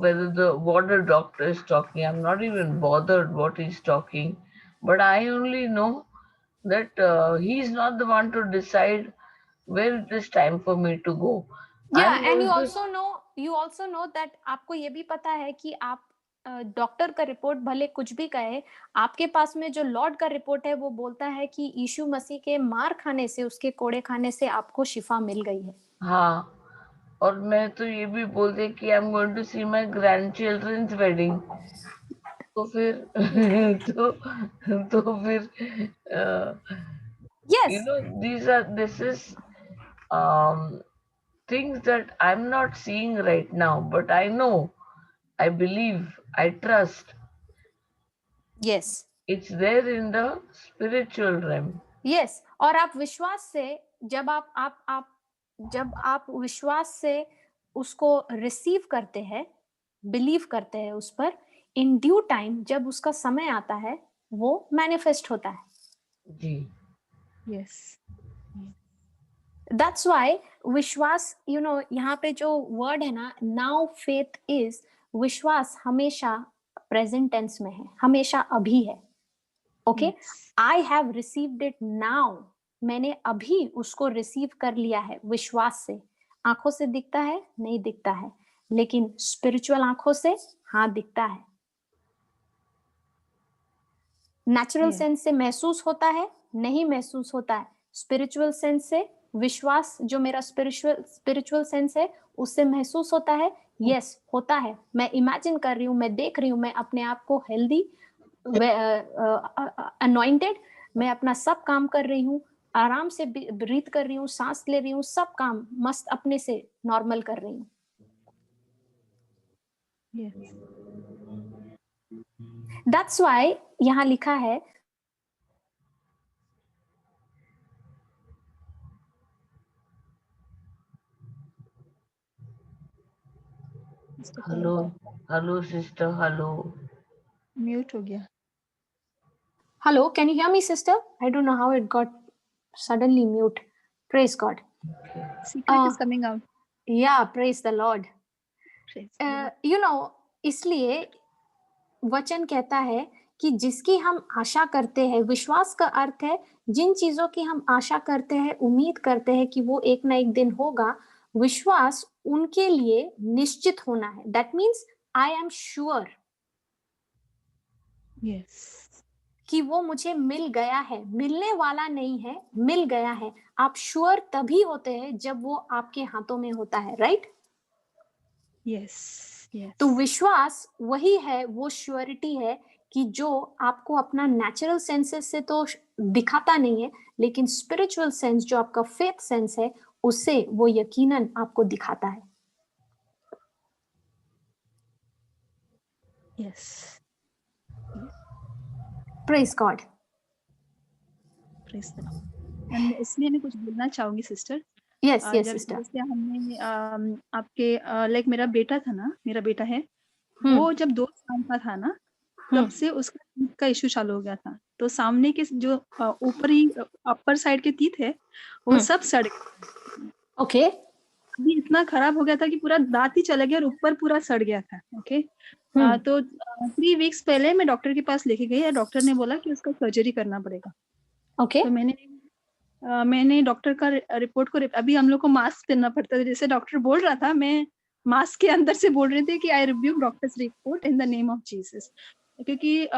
whether the what the doctor is talking. I'm not even bothered what he's talking, but I only know that he's not the one to decide where it is time for me to go. Yeah, I'm and going to, you also know that आपको ये भी पता है कि आप doctor का report भले कुछ भी कहे, आपके पास में जो लॉर्ड का रिपोर्ट है वो बोलता है कि यीशु मसीह के मार खाने से, उसके कोड़े खाने से आपको शिफा मिल गई है। हाँ, और मैं तो ये भी बोल दे कि I am going to see my grand childrens wedding, तो फिर तो फिर Yes. this is um, things that I'm not seeing right now, but I know, I believe, I trust. Yes. It's there in the spiritual realm. Yes. और आप विश्वास से जब आप विश्वास से उसको रिसीव करते हैं, बिलीव करते हैं उस पर, इन ड्यू टाइम जब उसका समय आता है वो मैनिफेस्ट होता है। जी, Yes. दैट्स वाई विश्वास, यहाँ पे जो वर्ड है ना, नाउ फेथ इज, विश्वास हमेशा प्रेजेंट टेंस में है, हमेशा अभी है। Okay, Yes. I have received it now, मैंने अभी उसको रिसीव कर लिया है विश्वास से। आंखों से दिखता है? नहीं दिखता है, लेकिन स्पिरिचुअल आंखों से हाँ दिखता है। Natural Yeah. सेंस से महसूस होता है? नहीं महसूस होता है। स्पिरिचुअल सेंस से, विश्वास जो मेरा स्पिरिचुअल सेंस है उससे महसूस होता है। यस, होता है। मैं इमेजिन कर रही हूँ, मैं देख रही हूँ, मैं अपने आप को हेल्दी, अनॉइंटेड, मैं अपना सब काम कर रही हूँ, आराम से ब्रीथ कर रही हूँ, सांस ले रही हूँ, सब काम मस्त अपने से नॉर्मल कर रही हूँ। Yes. दैट्स वाई यहाँ लिखा है, Mr. Hello, hello sister, hello. Mute हो गया। hello, can you hear me, sister? I don't know how it got suddenly mute. Praise God. Secret is coming out. Yeah, praise the Lord. Praise the Lord. इसलिए वचन कहता है कि जिसकी हम आशा करते हैं, विश्वास का अर्थ है जिन चीजों की हम आशा करते हैं, उम्मीद करते हैं कि वो एक ना एक दिन होगा, विश्वास उनके लिए निश्चित होना है। That means I am sure Yes. कि वो मुझे मिल गया है, मिलने वाला नहीं है, मिल गया है। आप श्योर तभी होते हैं जब वो आपके हाथों में होता है, राइट? यस यस तो विश्वास वही है, वो श्योरिटी है कि जो आपको अपना नेचुरल सेंसेस से तो दिखाता नहीं है, लेकिन स्पिरिचुअल सेंस जो आपका फेथ सेंस है, उससे वो यकीनन आपको दिखाता है। Yes praise God. Praise the Lord. And इसलिए मैं कुछ बोलना चाहूंगी सिस्टर। यस यस जब सिस्टर। जैसे हमने आपके लाइक मेरा बेटा था ना, मेरा बेटा है, वो जब 2 साल का था ना, तब से उसका टीथ का इश्यू चालू हो गया था। तो सामने के जो ऊपरी अपर साइड के टीथ है, वो सब सड़ गए। ओके। अभी इतना खराब हो गया था कि पूरा दांत ही चला गया और ऊपर पूरा सड़ गया था। ओके। तो 3 वीक्स पहले मैं डॉक्टर के पास लेके गई और डॉक्टर ने बोला कि उसका सर्जरी करना पड़ेगा। ओके। तो मैंने डॉक्टर का रिपोर्ट को अभी हम लोग को मास्क पहनना पड़ता है, जैसे डॉक्टर बोल रहा था, मैं मास्क के अंदर से बोल रही थी कि आई rebuke doctors report in the name of Jesus. क्योंकि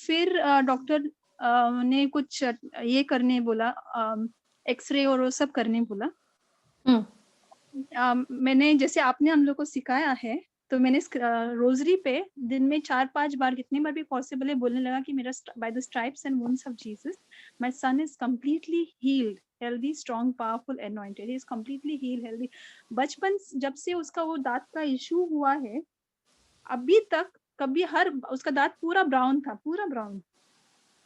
फिर डॉक्टर ने कुछ ये करने बोला, एक्सरे और वो सब करने बोला। मैंने जैसे आपने हम लोग को सिखाया है, तो मैंने रोजरी पे दिन में 4-5 बार, कितनी बार भी पॉसिबल है, बोलने लगा कि मेरा by the stripes and wounds of Jesus my son is completely healed, healthy, strong, powerful, anointed, he is completely healed, healthy. बचपन जब से उसका वो दांत का इशू हुआ है, अभी तक कभी उसका दांत पूरा ब्राउन था, पूरा ब्राउन।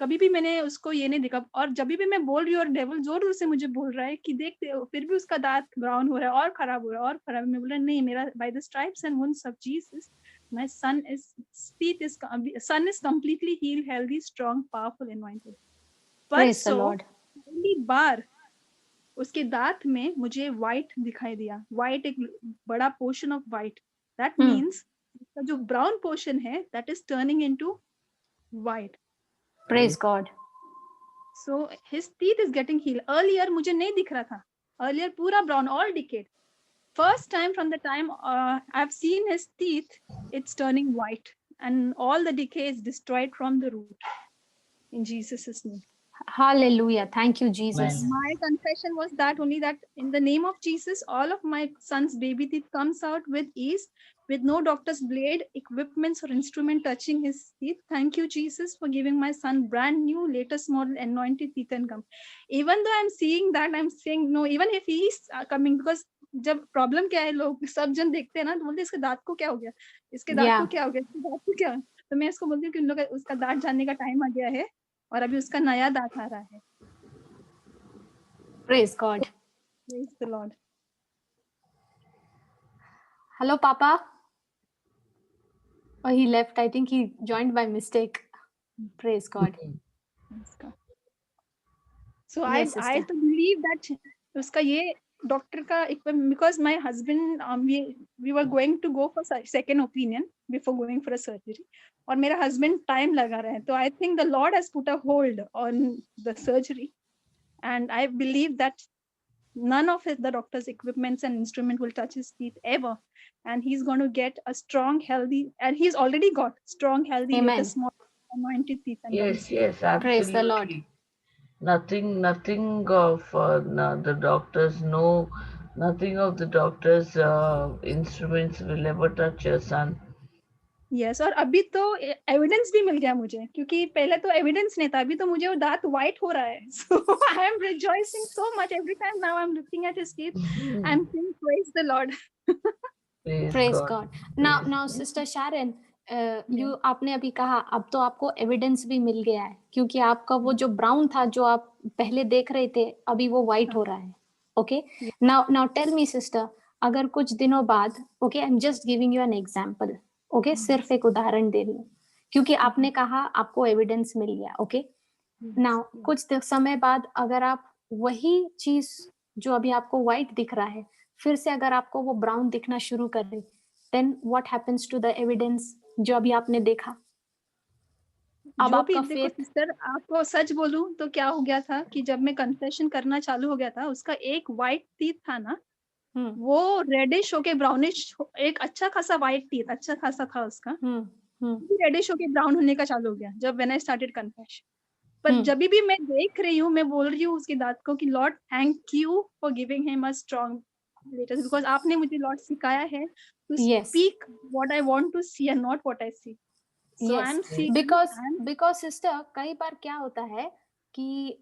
कभी भी मैंने उसको ये नहीं देखा। और जब भी मैं बोल रही हूँ और डेविल जोर जोर से मुझे बोल रहा है कि देख, फिर भी उसका दांत ब्राउन हो रहा है और खराब हो रहा है और खराब। मैं बोल रहा नहीं, मेरा by the stripes and wounds of Jesus my son is completely healed, healthy, strong, powerful, anointed. परसों पहली बार उसके दांत में मुझे व्हाइट दिखाई दिया, व्हाइट, एक बड़ा portion of white. That means जो ब्राउन पोर्शन है, that is turning into white. Praise God. So his teeth is getting healed. Earlier मुझे नहीं दिख रहा था, earlier पूरा brown, all decayed. First time from the time I've seen his teeth, it's turning white and all the decay is destroyed from the root. In Jesus' name. Hallelujah. Thank you, Jesus. My confession was that only, that in the name of Jesus, all of my son's baby teeth comes out with ease, with no doctor's blade, equipments or instrument touching his teeth. Thank you, Jesus, for giving my son brand new, latest model, anointed teeth and gum. Even though I'm seeing that, I'm saying no, even if he is coming, because जब problem क्या है, लोग सब जन देखते हैं ना, तो बोलते हैं इसके दांत को क्या हो गया, इसके दांत को क्या हो गया, इसके दांत को क्या। तो मैं इसको बोलती हूँ कि उन लोग उसका दांत जानने का टाइम आ गया है और अभी उसका नया दांत आ रहा है। Praise God. Praise the Lord. Hello, Papa. Oh, he left. I think he joined by mistake. Praise God. So yes, I to believe that उसका ये डॉक्टर का, because my husband we were going to go for second opinion before going for a surgery, और मेरा husband time लगा रहा है, तो I think the Lord has put a hold on the surgery, and I believe that none of the doctor's equipments and instrument will touch his teeth ever, and he's going to get a strong, healthy, and he's already got strong, healthy, latest small anointed teeth and yes, yes, absolutely. Praise the Lord. Nothing of the doctors, no, nothing of the doctors' instruments will ever touch your son. Yes, और अभी तो evidence भी मिल गया मुझे, क्योंकि पहले तो evidence नहीं था, अभी तो मुझे वो दांत व्हाइट हो रहा है. So I am rejoicing so much every time now I'm looking at his teeth. I'm saying praise the Lord. Praise God. Now Sister Sharon, you आपने अभी कहा अब तो आपको एविडेंस भी मिल गया है, क्योंकि आपका वो जो ब्राउन था जो आप पहले देख रहे थे, अभी वो व्हाइट हो रहा है. Okay, now tell me sister, अगर कुछ दिनों बाद, okay, I am just giving you an example, okay, सिर्फ एक उदाहरण दे रही हूँ, क्योंकि आपने कहा आपको एविडेंस मिल गया. ओके, नाउ कुछ समय बाद अगर आप वही चीज जो अभी आपको व्हाइट दिख रहा है, फिर से अगर आपको वो ब्राउन दिखना शुरू कर दे, then what happens to the evidence जो अभी आपने देखा? अब जो भी आपका देखो सिस्टर, आपको सच बोलूं तो क्या हो गया था कि जब मैं कन्फेशन करना चालू हो गया था, उसका एक व्हाइट टीथ था ना, वो रेडिश होके ब्राउनिश, एक अच्छा खासा व्हाइट टीथ अच्छा खासा था उसका, रेडिश होके ब्राउन होने का चालू हो गया जब व्हेन आई स्टार्टेड कन्फेशन. पर जब भी मैं देख रही हूँ, मैं बोल रही हूँ उसके दांत को कि Lord thank you for giving him a strong letters, because आपने मुझे लॉर्ड सिखाया है to Yes. Speak what I want to see and not what I see. So I Yes. Am seeing Because sister, कई बार क्या होता है कि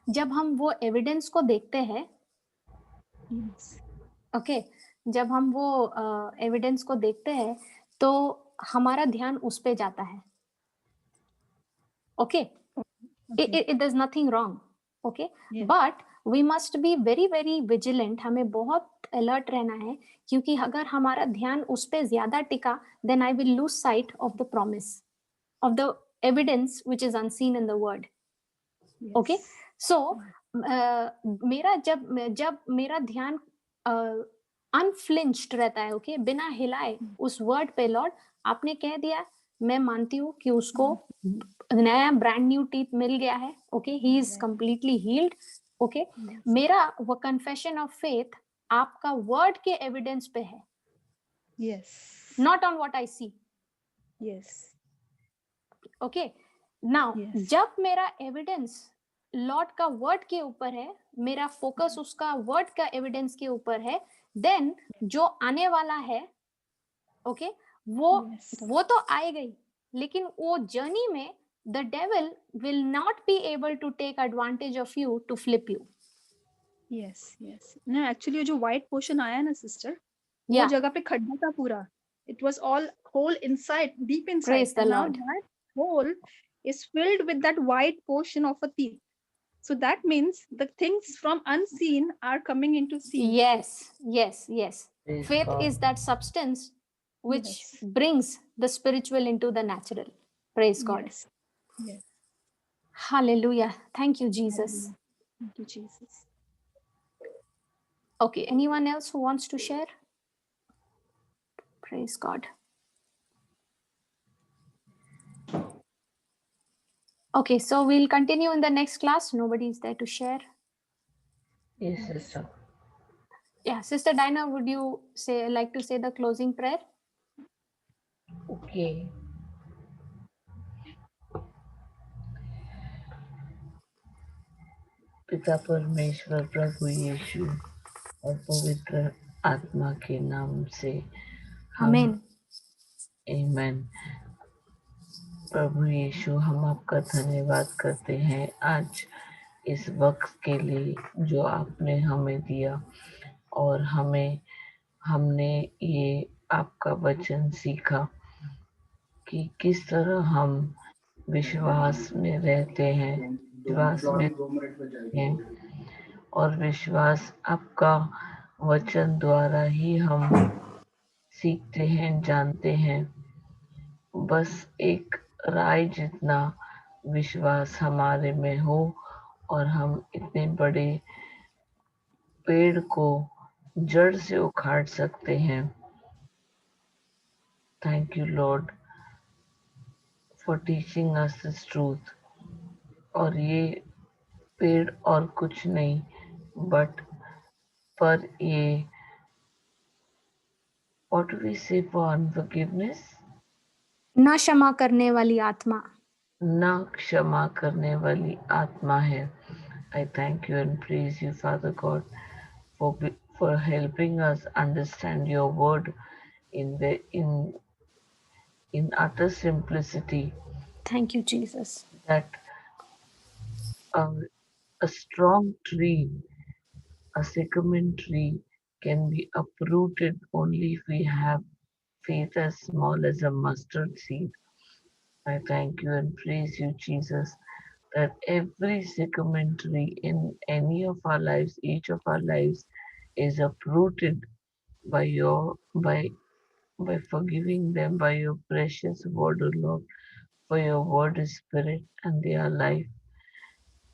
जब हम वो एविडेंस को देखते हैं, ओके, जब हम वो एविडेंस को देखते हैं तो हमारा ध्यान उस पे जाता है. Okay, it is nothing wrong. Okay, but we must be very very vigilant. हमें बहुत अलर्ट रहना है, क्योंकि अगर हमारा ध्यान उस पे ज्यादा टिका, then I will lose sight of the promise, of the evidence which is unseen in the word. Okay, so मेरा जब मेरा ध्यान अनफ्लिंच्ड रहता है, ओके, बिना हिलाए उस वर्ड पे, लॉर्ड आपने कह दिया, मैं मानती हूँ कि उसको नया ब्रांड न्यू टीथ मिल गया है. Okay, he is completely healed. Okay, मेरा वो कन्फेशन ऑफ फेथ आपका वर्ड के एविडेंस पे है, not on what I see. Okay, now जब मेरा एविडेंस लॉर्ड का वर्ड के ऊपर है, मेरा फोकस उसका वर्ड का एविडेंस के ऊपर है, देन जो आने वाला है, ओके, वो तो आएगा ही, लेकिन वो जर्नी में the devil will not be able to take advantage of you to flip you. Yes ना, एक्चुअली जो व्हाइट पोर्शन आया ना सिस्टर, वो जगह पे खड्डा था पूरा. It was all hole inside, deep inside. Praise the now Lord. That hole is filled with that white portion of a teeth. So that means the things from unseen are coming into seen. Yes. Praise Faith God. is that substance which brings the spiritual into the natural. Praise God. Yes. Hallelujah. Thank you, Jesus. Thank you, Jesus. Okay, anyone else who wants to share? Praise God. Okay, so we'll continue in the next class. Nobody is there to share. Yes, sister. Yeah, Sister Dinah, would you like to say the closing prayer? Okay. पिता परमेश्वर, प्रभु यीशु और पवित्र आत्मा के नाम से Amen. आमेन. प्रभु यीशु, हम आपका धन्यवाद करते हैं आज इस वक्त के लिए जो आपने हमें दिया, और हमने ये आपका वचन सीखा कि किस तरह हम विश्वास में रहते हैं, विश्वास में हैं, और विश्वास आपका वचन द्वारा ही हम सीखते हैं, जानते हैं. बस एक राय जितना विश्वास हमारे में हो और हम इतने बड़े पेड़ को जड़ से उखाड़ सकते हैं. Thank you Lord for teaching us this truth. और ये पेड़ और कुछ नहीं पर ये what do we say for unforgiveness? ना क्षमा करने वाली आत्मा. ना क्षमा करने वाली आत्मा है. I thank you and praise you, Father God, for helping us understand your word in utter simplicity. Thank you, Jesus. That a strong tree, a sycamore tree, can be uprooted only if we have faith as small as a mustard seed. I thank you and praise you, Jesus, that every sycamore tree in any of our lives, each of our lives, is uprooted by by forgiving them by your precious word, O Lord. For your word is spirit and they are life.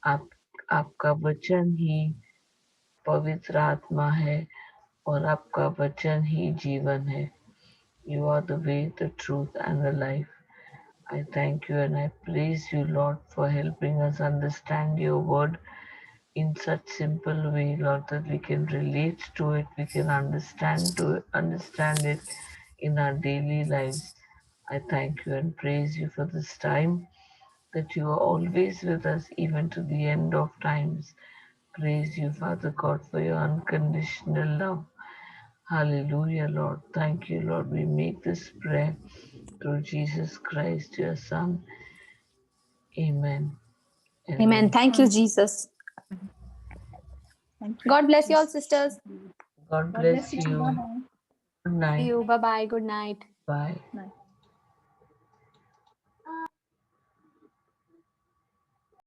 आप आपका वचन ही पवित्र आत्मा है और आपका वचन ही जीवन है. You are the way, the truth and the life. I thank you and I praise you, Lord, for helping us understand your word in such simple way, Lord, that we can relate to it, we can understand it in our daily lives. I thank you and praise you for this time. that you are always with us even to the end of times. Praise you, Father God, for your unconditional love. Hallelujah, Lord. Thank you, Lord. We make this prayer through Jesus Christ, your Son. Amen. Amen. Thank you, Jesus. Thank you. God bless you all, sisters. God God bless bless you. you. Bye-bye. Good See night. you. Bye-bye. Good night. Bye. Bye.